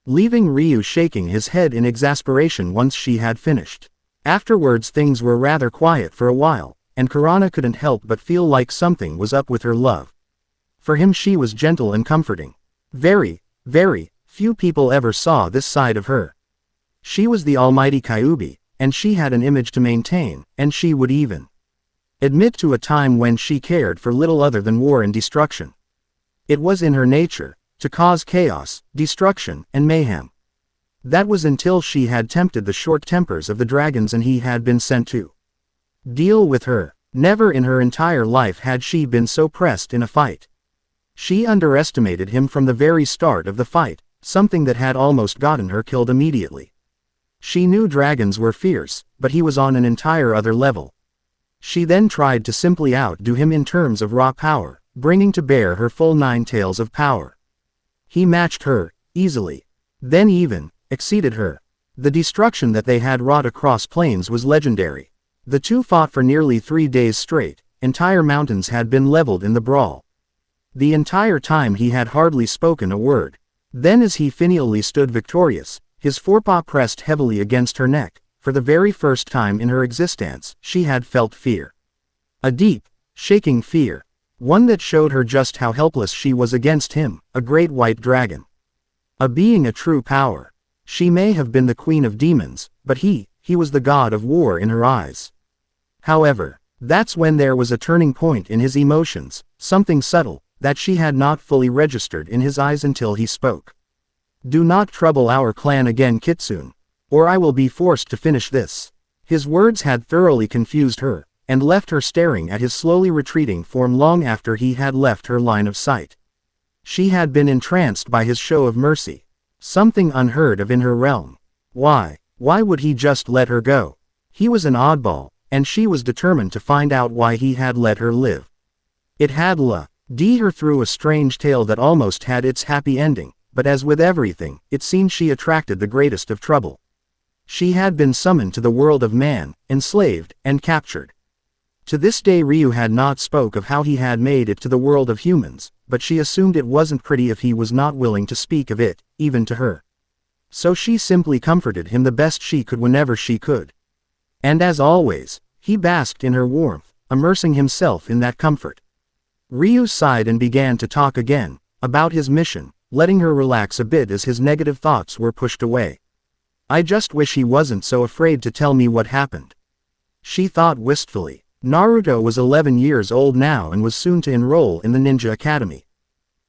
[SPEAKER 1] leaving Ryu shaking his head in exasperation once she had finished. Afterwards things were rather quiet for a while, and Kurana couldn't help but feel like something was up with her love. For him she was gentle and comforting. Very, very few people ever saw this side of her. She was the almighty Kyuubi, and she had an image to maintain, and she would even admit to a time when she cared for little other than war and destruction. It was in her nature to cause chaos, destruction, and mayhem. That was until she had tempted the short tempers of the dragons and he had been sent to deal with her. Never in her entire life had she been so pressed in a fight. She underestimated him from the very start of the fight, something that had almost gotten her killed immediately. She knew dragons were fierce, but he was on an entire other level. She then tried to simply outdo him in terms of raw power, bringing to bear her full 9 tails of power. He matched her, easily. Then even exceeded her. The destruction that they had wrought across plains was legendary. The two fought for nearly 3 days straight, entire mountains had been leveled in the brawl. The entire time he had hardly spoken a word. Then as he finally stood victorious, his forepaw pressed heavily against her neck. For the very first time in her existence, she had felt fear. A deep, shaking fear. One that showed her just how helpless she was against him, a great white dragon. A being, a true power. She may have been the queen of demons, but he was the god of war in her eyes. However, That's when there was a turning point in his emotions, something subtle, that she had not fully registered in his eyes until he spoke. Do not trouble our clan again, Kitsune, or I will be forced to finish this. His words had thoroughly confused her, and left her staring at his slowly retreating form long after he had left her line of sight. She had been entranced by his show of mercy, something unheard of in her realm. Why would he just let her go? He was an oddball, and she was determined to find out why he had let her live. It had led her through a strange tale that almost had its happy ending, but as with everything, it seemed she attracted the greatest of trouble. She had been summoned to the world of man, enslaved, and captured. To this day Ryu had not spoke of how he had made it to the world of humans, but she assumed it wasn't pretty if he was not willing to speak of it, even to her. So she simply comforted him the best she could whenever she could. And as always, he basked in her warmth, immersing himself in that comfort. Ryu sighed and began to talk again, about his mission, letting her relax a bit as his negative thoughts were pushed away. I just wish he wasn't so afraid to tell me what happened. She thought wistfully. Naruto was 11 years old now and was soon to enroll in the ninja academy.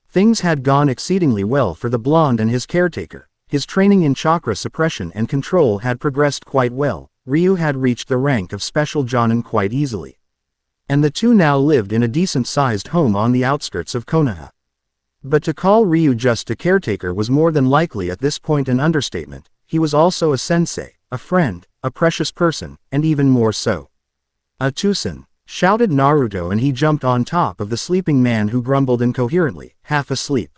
[SPEAKER 1] Things had gone exceedingly well for the blonde and his caretaker. His training in chakra suppression and control had progressed quite well. Ryu had reached the rank of special jonin quite easily. And the two now lived in a decent-sized home on the outskirts of Konoha. But to call Ryu just a caretaker was more than likely at this point an understatement. He was also a sensei, a friend, a precious person, and even more so. "A Tusen!" shouted Naruto, and he jumped on top of the sleeping man who grumbled incoherently, half asleep.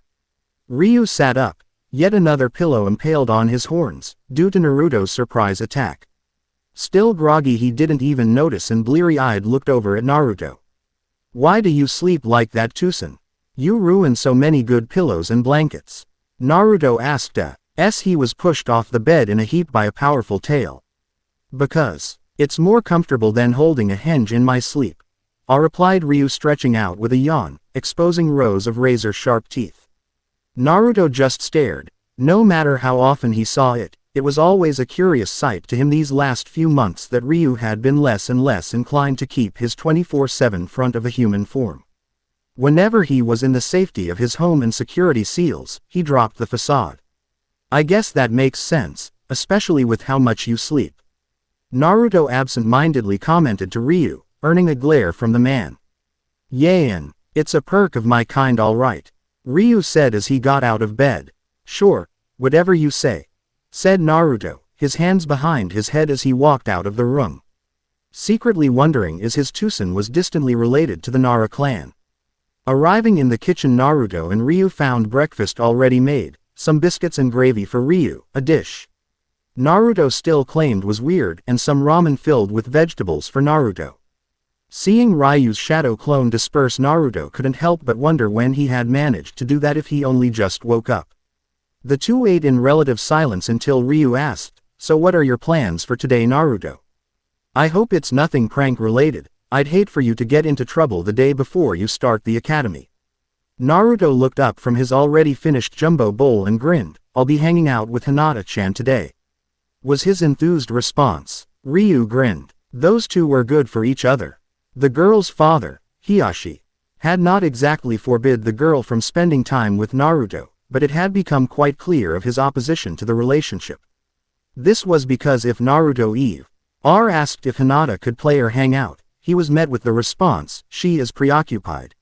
[SPEAKER 1] Ryu sat up, yet another pillow impaled on his horns, due to Naruto's surprise attack. Still groggy, he didn't even notice and bleary-eyed looked over at Naruto. "Why do you sleep like that, Tusen? You ruin so many good pillows and blankets." Naruto asked as he was pushed off the bed in a heap by a powerful tail. "Because it's more comfortable than holding a henge in my sleep," replied Ryu, stretching out with a yawn, exposing rows of razor-sharp teeth. Naruto just stared. No matter how often he saw it, it was always a curious sight to him these last few months that Ryu had been less and less inclined to keep his 24/7 front of a human form. Whenever he was in the safety of his home and security seals, he dropped the facade. "I guess that makes sense, especially with how much you sleep," Naruto absent-mindedly commented to Ryu, earning a glare from the man. "Yain, it's a perk of my kind, all right," Ryu said as he got out of bed. "Sure, whatever you say," said Naruto, his hands behind his head as he walked out of the room. Secretly wondering if his Tusen was distantly related to the Nara clan. Arriving in the kitchen, Naruto and Ryu found breakfast already made, some biscuits and gravy for Ryu, a dish Naruto still claimed was weird, and some ramen filled with vegetables for Naruto. Seeing Ryu's shadow clone disperse, Naruto couldn't help but wonder when he had managed to do that if he only just woke up. The two ate in relative silence until Ryu asked, "So what are your plans for today, Naruto? I hope it's nothing prank-related. I'd hate for you to get into trouble the day before you start the academy." Naruto looked up from his already finished jumbo bowl and grinned. "I'll be hanging out with Hinata-chan today," was his enthused response. Ryu grinned. Those two were good for each other. The girl's father, Hiyashi, had not exactly forbid the girl from spending time with Naruto, but it had become quite clear of his opposition to the relationship. This was because if Naruto asked if Hinata could play or hang out, he was met with the response, "She is preoccupied."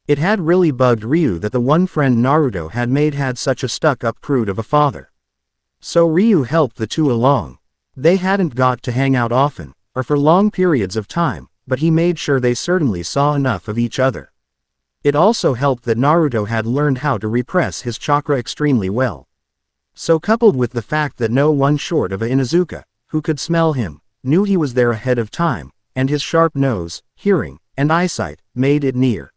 [SPEAKER 1] It had really bugged Ryu that the one friend Naruto had made had such a stuck-up prude of a father. So Ryu helped the two along. They hadn't got to hang out often, or for long periods of time, but he made sure they certainly saw enough of each other. It also helped that Naruto had learned how to repress his chakra extremely well. So coupled with the fact that no one short of a Inuzuka, who could smell him, knew he was there ahead of time, and his sharp nose, hearing, and eyesight, made it nearly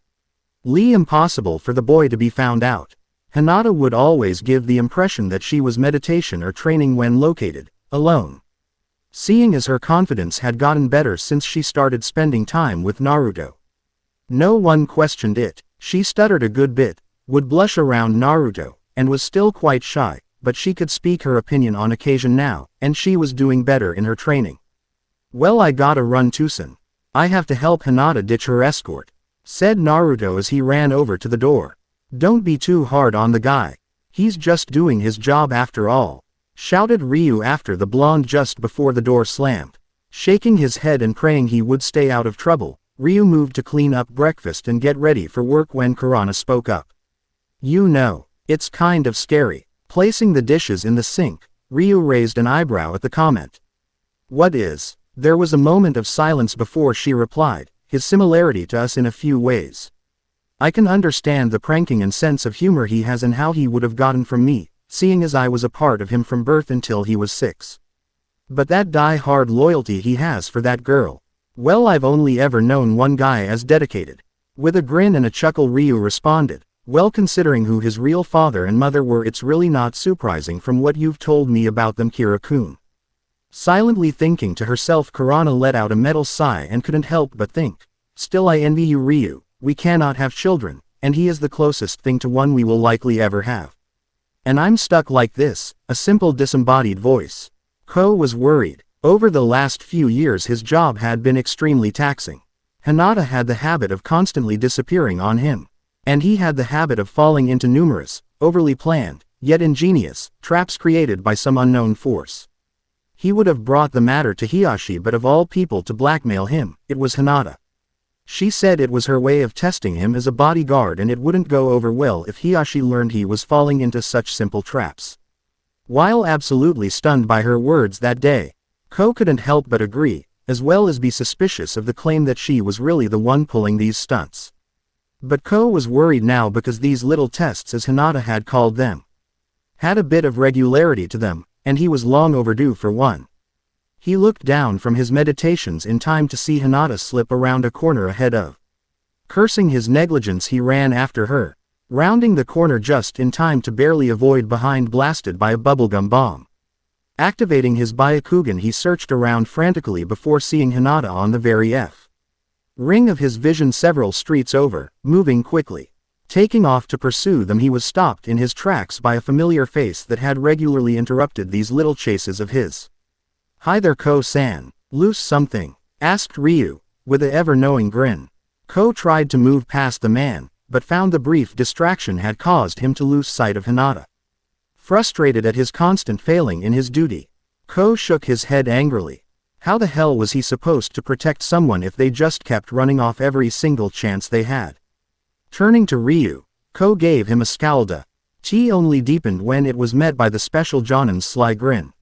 [SPEAKER 1] impossible for the boy to be found out. Hinata would always give the impression that she was meditation or training when located alone. Seeing as her confidence had gotten better since she started spending time with Naruto, no one questioned it. She stuttered a good bit, would blush around Naruto, and was still quite shy, but she could speak her opinion on occasion now, and she was doing better in her training. "Well, I gotta run, Tusen. I have to help Hinata ditch her escort, said Naruto as he ran over to the door. Don't be too hard on the guy. He's just doing his job after all, shouted Ryu after the blonde just before the door slammed. Shaking his head and praying he would stay out of trouble, Ryu moved to clean up breakfast and get ready for work when Kurana spoke up. You know, it's kind of scary. Placing the dishes in the sink, Ryu raised an eyebrow at the comment. What is? There was a moment of silence before she replied, his similarity to us in a few ways. I can understand the pranking and sense of humor he has and how he would have gotten from me, seeing as I was a part of him from birth until he was 6. But that die-hard loyalty he has for that girl. Well, I've only ever known one guy as dedicated. With a grin and a chuckle, Ryu responded, well, considering who his real father and mother were, it's really not surprising from what you've told me about them, Kira-kun. Silently thinking to herself, Kurana let out a metal sigh and couldn't help but think, still I envy you, Ryu. We cannot have children, and he is the closest thing to one we will likely ever have. And I'm stuck like this, a simple disembodied voice. Ko was worried. Over the last few years his job had been extremely taxing. Hinata had the habit of constantly disappearing on him. And he had the habit of falling into numerous, overly planned, yet ingenious, traps created by some unknown force. He would have brought the matter to Hiyashi, but of all people to blackmail him, it was Hinata. She said it was her way of testing him as a bodyguard, and it wouldn't go over well if Hiyashi learned he was falling into such simple traps. While absolutely stunned by her words that day, Ko couldn't help but agree, as well as be suspicious of the claim that she was really the one pulling these stunts. But Ko was worried now because these little tests, as Hinata had called them, had a bit of regularity to them, and he was long overdue for one. He looked down from his meditations in time to see Hinata slip around a corner ahead of. Cursing his negligence, he ran after her, rounding the corner just in time to barely avoid behind blasted by a bubblegum bomb. Activating his Byakugan, he searched around frantically before seeing Hinata on the very ring of his vision several streets over, moving quickly. Taking off to pursue them, he was stopped in his tracks by a familiar face that had regularly interrupted these little chases of his. Hi there, Ko-san. Loose something? Asked Ryu, with a ever-knowing grin. Ko tried to move past the man, but found the brief distraction had caused him to lose sight of Hinata. Frustrated at his constant failing in his duty, Ko shook his head angrily. How the hell was he supposed to protect someone if they just kept running off every single chance they had? Turning to Ryu, Ko gave him a scowl. He only deepened when it was met by the special Jonin's sly grin.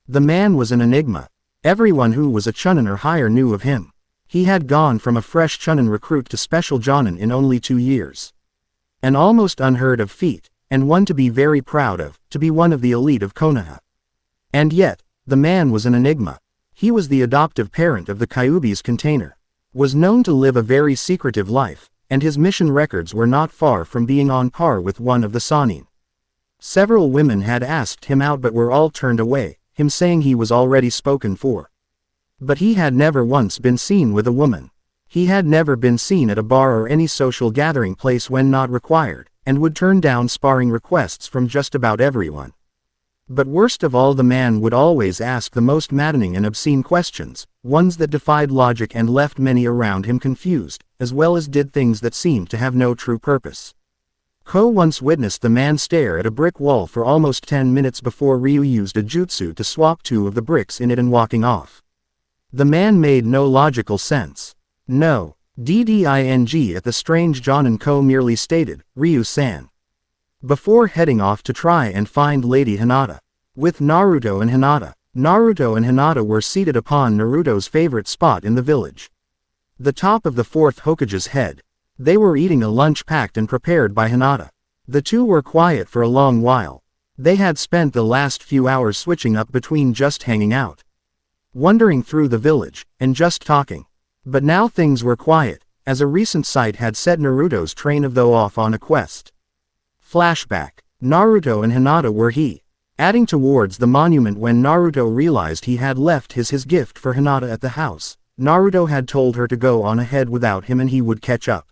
[SPEAKER 1] The man was an enigma. Everyone who was a Chunin or higher knew of him. He had gone from a fresh Chunin recruit to special Jonin in only 2 years. An almost unheard of feat, and one to be very proud of, to be one of the elite of Konoha. And yet, the man was an enigma. He was the adoptive parent of the Kyuubi's container, was known to live a very secretive life, and his mission records were not far from being on par with one of the Sannin. Several women had asked him out but were all turned away, him saying he was already spoken for. But he had never once been seen with a woman. He had never been seen at a bar or any social gathering place when not required, and would turn down sparring requests from just about everyone. But worst of all, the man would always ask the most maddening and obscene questions, ones that defied logic and left many around him confused, as well as did things that seemed to have no true purpose. Ko once witnessed the man stare at a brick wall for almost 10 minutes before Ryu used a jutsu to swap 2 of the bricks in it and walking off. The man made no logical sense. No. Dding at the strange Jonin. Ko merely stated, Ryu-san, before heading off to try and find Lady Hinata. With Naruto and Hinata were seated upon Naruto's favorite spot in the village, the top of the 4th Hokage's head. They were eating a lunch packed and prepared by Hinata. The two were quiet for a long while. They had spent the last few hours switching up between just hanging out, wandering through the village, and just talking. But now things were quiet, as a recent sight had set Naruto's train of thought off on a quest. Flashback. Naruto and Hinata were adding towards the monument when Naruto realized he had left his gift for Hinata at the house. Naruto had told her to go on ahead without him and he would catch up.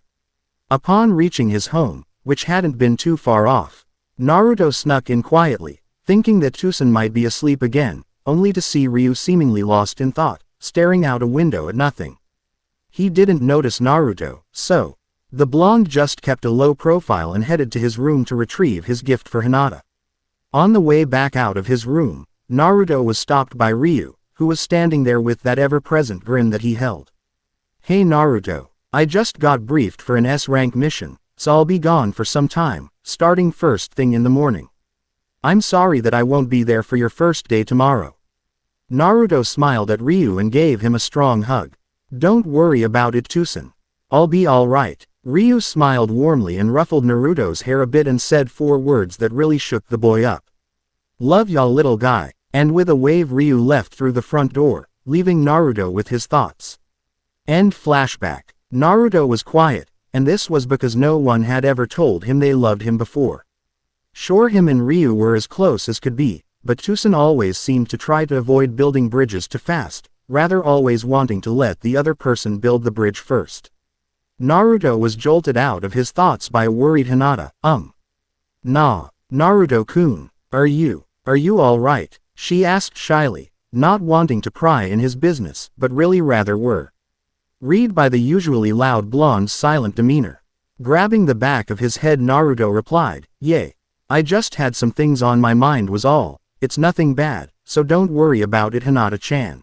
[SPEAKER 1] Upon reaching his home, which hadn't been too far off, Naruto snuck in quietly, thinking that Tusen might be asleep again, only to see Ryu seemingly lost in thought, staring out a window at nothing. He didn't notice Naruto, so the blonde just kept a low profile and headed to his room to retrieve his gift for Hinata. On the way back out of his room, Naruto was stopped by Ryu, who was standing there with that ever-present grin that he held. "Hey Naruto, I just got briefed for an S-rank mission, so I'll be gone for some time, starting first thing in the morning. I'm sorry that I won't be there for your first day tomorrow." Naruto smiled at Ryu and gave him a strong hug. "Don't worry about it, Tusen. I'll be alright." Ryu smiled warmly and ruffled Naruto's hair a bit and said 4 words that really shook the boy up. "Love y'all little guy," and with a wave Ryu left through the front door, leaving Naruto with his thoughts. End flashback. Naruto was quiet, and this was because no one had ever told him they loved him before. Sure, him and Ryu were as close as could be, but Tusen always seemed to try to avoid building bridges too fast, rather always wanting to let the other person build the bridge first. Naruto was jolted out of his thoughts by a worried Hinata. Nah, Naruto-kun, are you alright? She asked shyly, not wanting to pry in his business, but really rather worried by the usually loud blonde's silent demeanor. Grabbing the back of his head, Naruto replied, "Yay. I just had some things on my mind was all. It's nothing bad, so don't worry about it, Hinata-chan."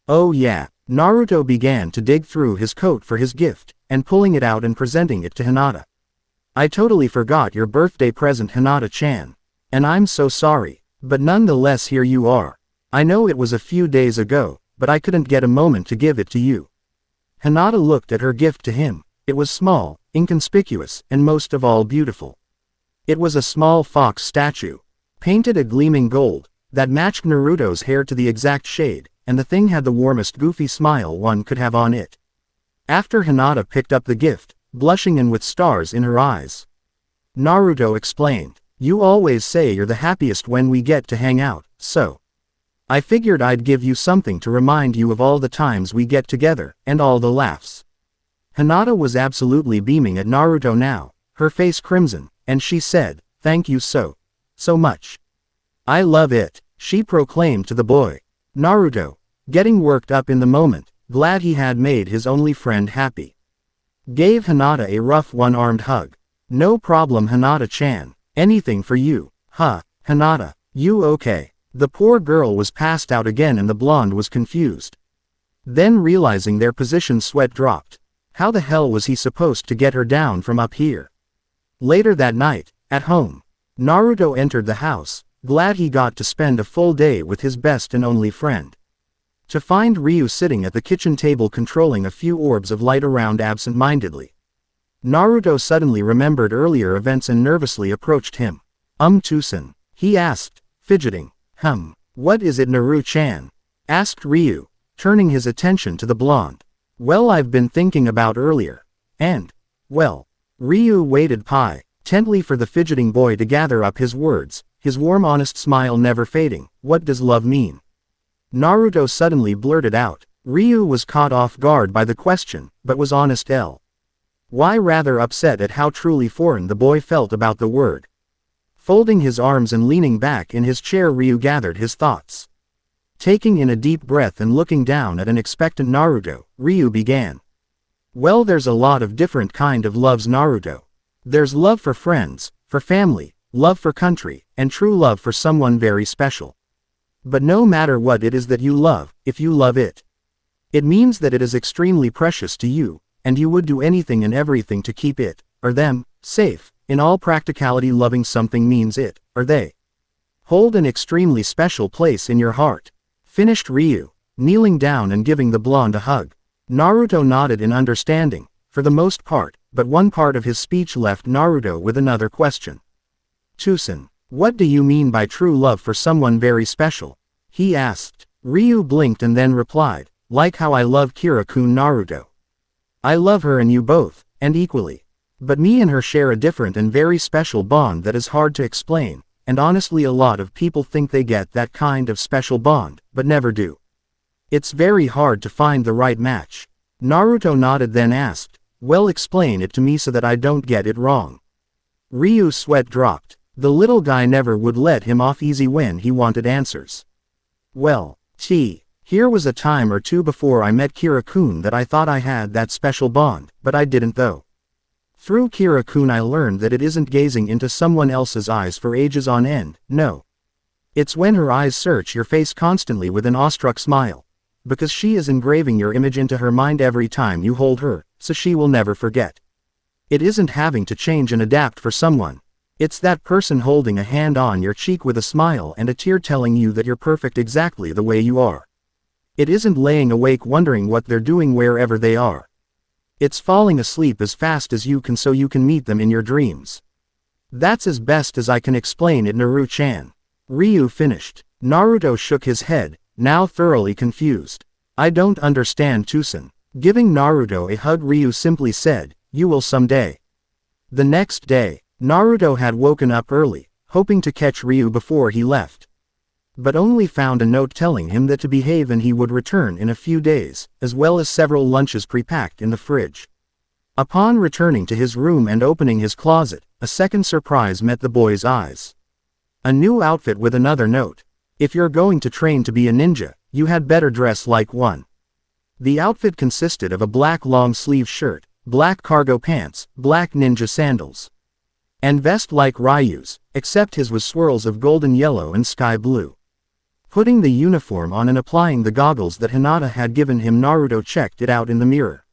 [SPEAKER 1] "Oh yeah." Naruto began to dig through his coat for his gift, and pulling it out and presenting it to Hinata. "I totally forgot your birthday present, Hinata-chan. And I'm so sorry. But nonetheless here you are. I know it was a few days ago, but I couldn't get a moment to give it to you." Hinata looked at her gift to him. It was small, inconspicuous, and most of all beautiful. It was a small fox statue, painted a gleaming gold, that matched Naruto's hair to the exact shade, and the thing had the warmest goofy smile one could have on it. After Hinata picked up the gift, blushing and with stars in her eyes, Naruto explained, "You always say you're the happiest when we get to hang out, so I figured I'd give you something to remind you of all the times we get together, and all the laughs." Hinata was absolutely beaming at Naruto now, her face crimson, and she said, "Thank you so much. I love it," she proclaimed to the boy. Naruto, getting worked up in the moment, glad he had made his only friend happy, gave Hinata a rough one-armed hug. "No problem, Hinata-chan. Anything for you." Hinata, you okay?" The poor girl was passed out again and the blonde was confused. Then realizing their position, sweat dropped. How the hell was he supposed to get her down from up here? Later that night, at home, Naruto entered the house, glad he got to spend a full day with his best and only friend, to find Ryu sitting at the kitchen table controlling a few orbs of light around absent-mindedly. Naruto suddenly remembered earlier events and nervously approached him. Tusen," he asked, fidgeting. What is it, Naru-chan?" asked Ryu, turning his attention to the blonde. "Well, I've been thinking about earlier, and, well," Ryu waited intently for the fidgeting boy to gather up his words, his warm honest smile never fading. "What does love mean?" Naruto suddenly blurted out. Ryu was caught off guard by the question, but was honest why rather upset at how truly foreign the boy felt about the word. Folding his arms and leaning back in his chair, Ryu gathered his thoughts. Taking in a deep breath and looking down at an expectant Naruto, Ryu began. "Well, there's a lot of different kind of loves, Naruto. There's love for friends, for family, love for country, and true love for someone very special. But no matter what it is that you love, if you love it, it means that it is extremely precious to you, and you would do anything and everything to keep it, or them, safe. In all practicality, loving something means it, or they, hold an extremely special place in your heart," finished Ryu, kneeling down and giving the blonde a hug. Naruto nodded in understanding, for the most part, but one part of his speech left Naruto with another question. "Tusen, what do you mean by true love for someone very special?" he asked. Ryu blinked and then replied, "Like how I love Kira-kun, Naruto. I love her and you both, and equally. But me and her share a different and very special bond that is hard to explain, and honestly a lot of people think they get that kind of special bond, but never do. It's very hard to find the right match." Naruto nodded then asked, "Well, explain it to me so that I don't get it wrong." Ryu's sweat dropped. The little guy never would let him off easy when he wanted answers. "Well, Here was a time or two before I met Kira-kun that I thought I had that special bond, but I didn't though. Through Kira-kun I learned that it isn't gazing into someone else's eyes for ages on end, no. It's when her eyes search your face constantly with an awestruck smile. Because she is engraving your image into her mind every time you hold her, so she will never forget. It isn't having to change and adapt for someone. It's that person holding a hand on your cheek with a smile and a tear telling you that you're perfect exactly the way you are. It isn't laying awake wondering what they're doing wherever they are. It's falling asleep as fast as you can so you can meet them in your dreams. That's as best as I can explain it, Naruto-chan. Ryu finished. Naruto shook his head, now thoroughly confused. I don't understand, Tusen. Giving Naruto a hug, Ryu simply said, "You will someday." The next day, Naruto had woken up early, hoping to catch Ryu before he left. But only found a note telling him that to behave and he would return in a few days, as well as several lunches pre-packed in the fridge. Upon returning to his room and opening his closet, a second surprise met the boy's eyes. A new outfit with another note. If you're going to train to be a ninja, you had better dress like one. The outfit consisted of a black long-sleeve shirt, black cargo pants, black ninja sandals, and vest like Ryu's, except his was swirls of golden yellow and sky blue. Putting the uniform on and applying the goggles that Hinata had given him, Naruto checked it out in the mirror.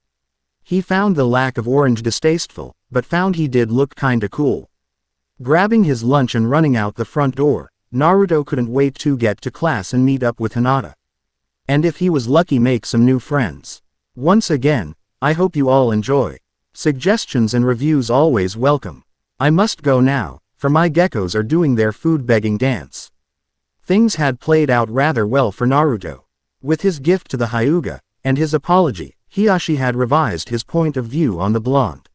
[SPEAKER 1] He found the lack of orange distasteful, but found he did look kinda cool. Grabbing his lunch and running out the front door, Naruto couldn't wait to get to class and meet up with Hinata. And if he was lucky, make some new friends. Once again, I hope you all enjoy. Suggestions and reviews always welcome. I must go now, for my geckos are doing their food begging dance. Things had played out rather well for Naruto. With his gift to the Hyuga, and his apology, Hiashi had revised his point of view on the blonde.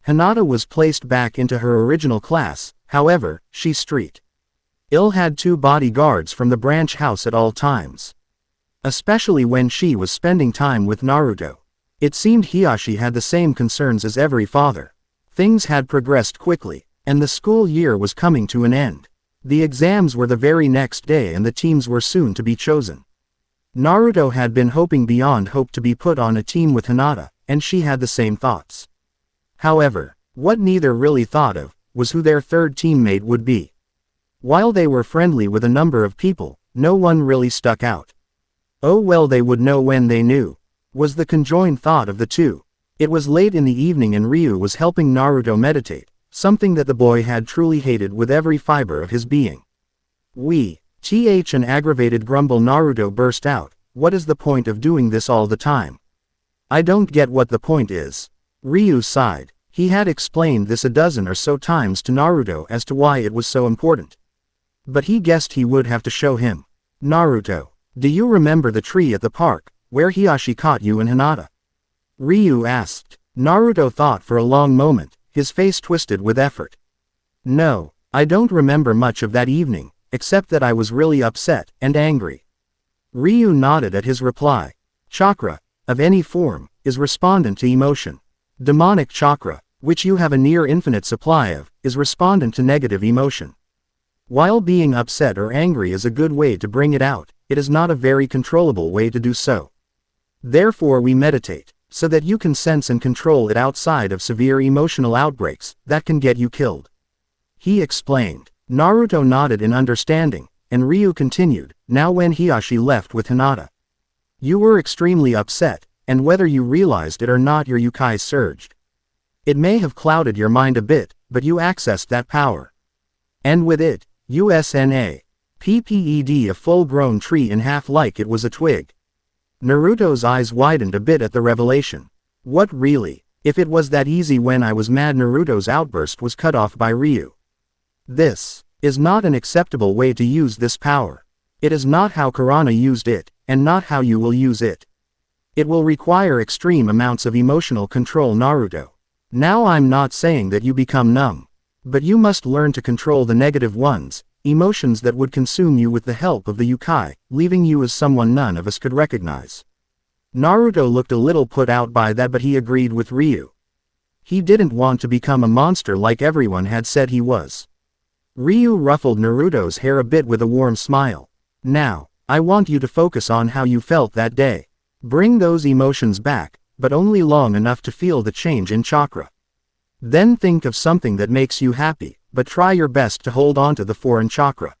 [SPEAKER 1] Hinata was placed back into her original class, however, she Street Ill had 2 bodyguards from the branch house at all times. Especially when she was spending time with Naruto. It seemed Hiashi had the same concerns as every father. Things had progressed quickly, and the school year was coming to an end. The exams were the very next day and the teams were soon to be chosen. Naruto had been hoping beyond hope to be put on a team with Hinata, and she had the same thoughts. However, what neither really thought of, was who their third teammate would be. While they were friendly with a number of people, no one really stuck out. Oh well, they would know when they knew, was the conjoined thought of the two. It was late in the evening and Ryu was helping Naruto meditate, something that the boy had truly hated with every fiber of his being. An aggravated grumble, Naruto burst out, "What is the point of doing this all the time? I don't get what the point is." Ryu sighed. He had explained this a dozen or so times to Naruto as to why it was so important. But he guessed he would have to show him. "Naruto, do you remember the tree at the park, where Hiashi caught you and Hinata?" Ryu asked. Naruto thought for a long moment, his face twisted with effort. "No, I don't remember much of that evening, except that I was really upset and angry." Ryu nodded at his reply. Chakra, of any form, is respondent to emotion. Demonic chakra, which you have a near infinite supply of, is respondent to negative emotion. While being upset or angry is a good way to bring it out, it is not a very controllable way to do so. Therefore we meditate, so that you can sense and control it outside of severe emotional outbreaks that can get you killed. He explained. Naruto nodded in understanding, and Ryu continued, "Now when Hiashi left with Hinata, you were extremely upset, and whether you realized it or not your Yukai surged. It may have clouded your mind a bit, but you accessed that power. And with it, PPED a full-grown tree in half like it was a twig." Naruto's eyes widened a bit at the revelation. What really? If it was that easy when I was mad? Naruto's outburst was cut off by Ryu. This is not an acceptable way to use this power. It is not how Kurana used it, and not how you will use it. It will require extreme amounts of emotional control, Naruto. Now I'm not saying that you become numb. But you must learn to control the negative ones, emotions that would consume you with the help of the Yukai, leaving you as someone none of us could recognize. Naruto looked a little put out by that, but he agreed with Ryu. He didn't want to become a monster like everyone had said he was. Ryu ruffled Naruto's hair a bit with a warm smile. "Now, I want you to focus on how you felt that day. Bring those emotions back, but only long enough to feel the change in chakra. Then think of something that makes you happy, but try your best to hold on to the foreign chakra.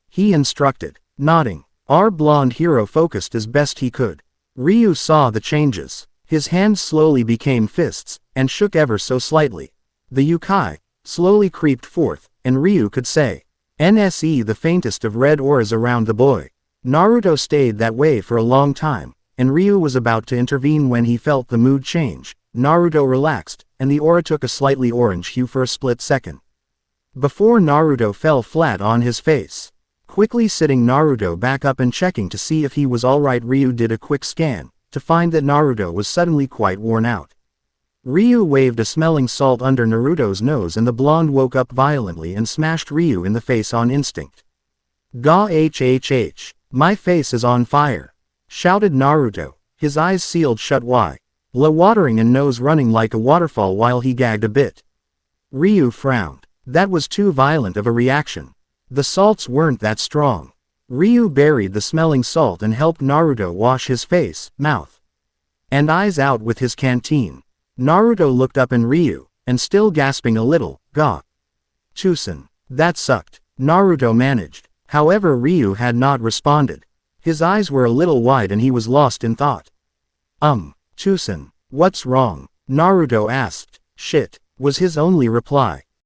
[SPEAKER 1] He instructed. Nodding, our blonde hero focused as best he could. Ryu saw the changes. His hands slowly became fists, and shook ever so slightly. The yokai slowly creeped forth, and Ryu could say, "NSE," the faintest of red auras around the boy. Naruto stayed that way for a long time, and Ryu was about to intervene when he felt the mood change. Naruto relaxed, and the aura took a slightly orange hue for a split second. Before Naruto fell flat on his face. Quickly sitting Naruto back up and checking to see if he was alright, Ryu did a quick scan, to find that Naruto was suddenly quite worn out. Ryu waved a smelling salt under Naruto's nose and the blonde woke up violently and smashed Ryu in the face on instinct. "Ga hhh, my face is on fire," shouted Naruto, his eyes sealed shut wide, watering and nose running like a waterfall while he gagged a bit. Ryu frowned. That was too violent of a reaction. The salts weren't that strong. Ryu buried the smelling salt and helped Naruto wash his face, mouth, and eyes out with his canteen. Naruto looked up at Ryu, and still gasping a little, "Ga. Chusen. That sucked." Naruto managed. However, Ryu had not responded. His eyes were a little wide and he was lost in thought. Chusen. What's wrong?" Naruto asked. "Shit," was his only reply.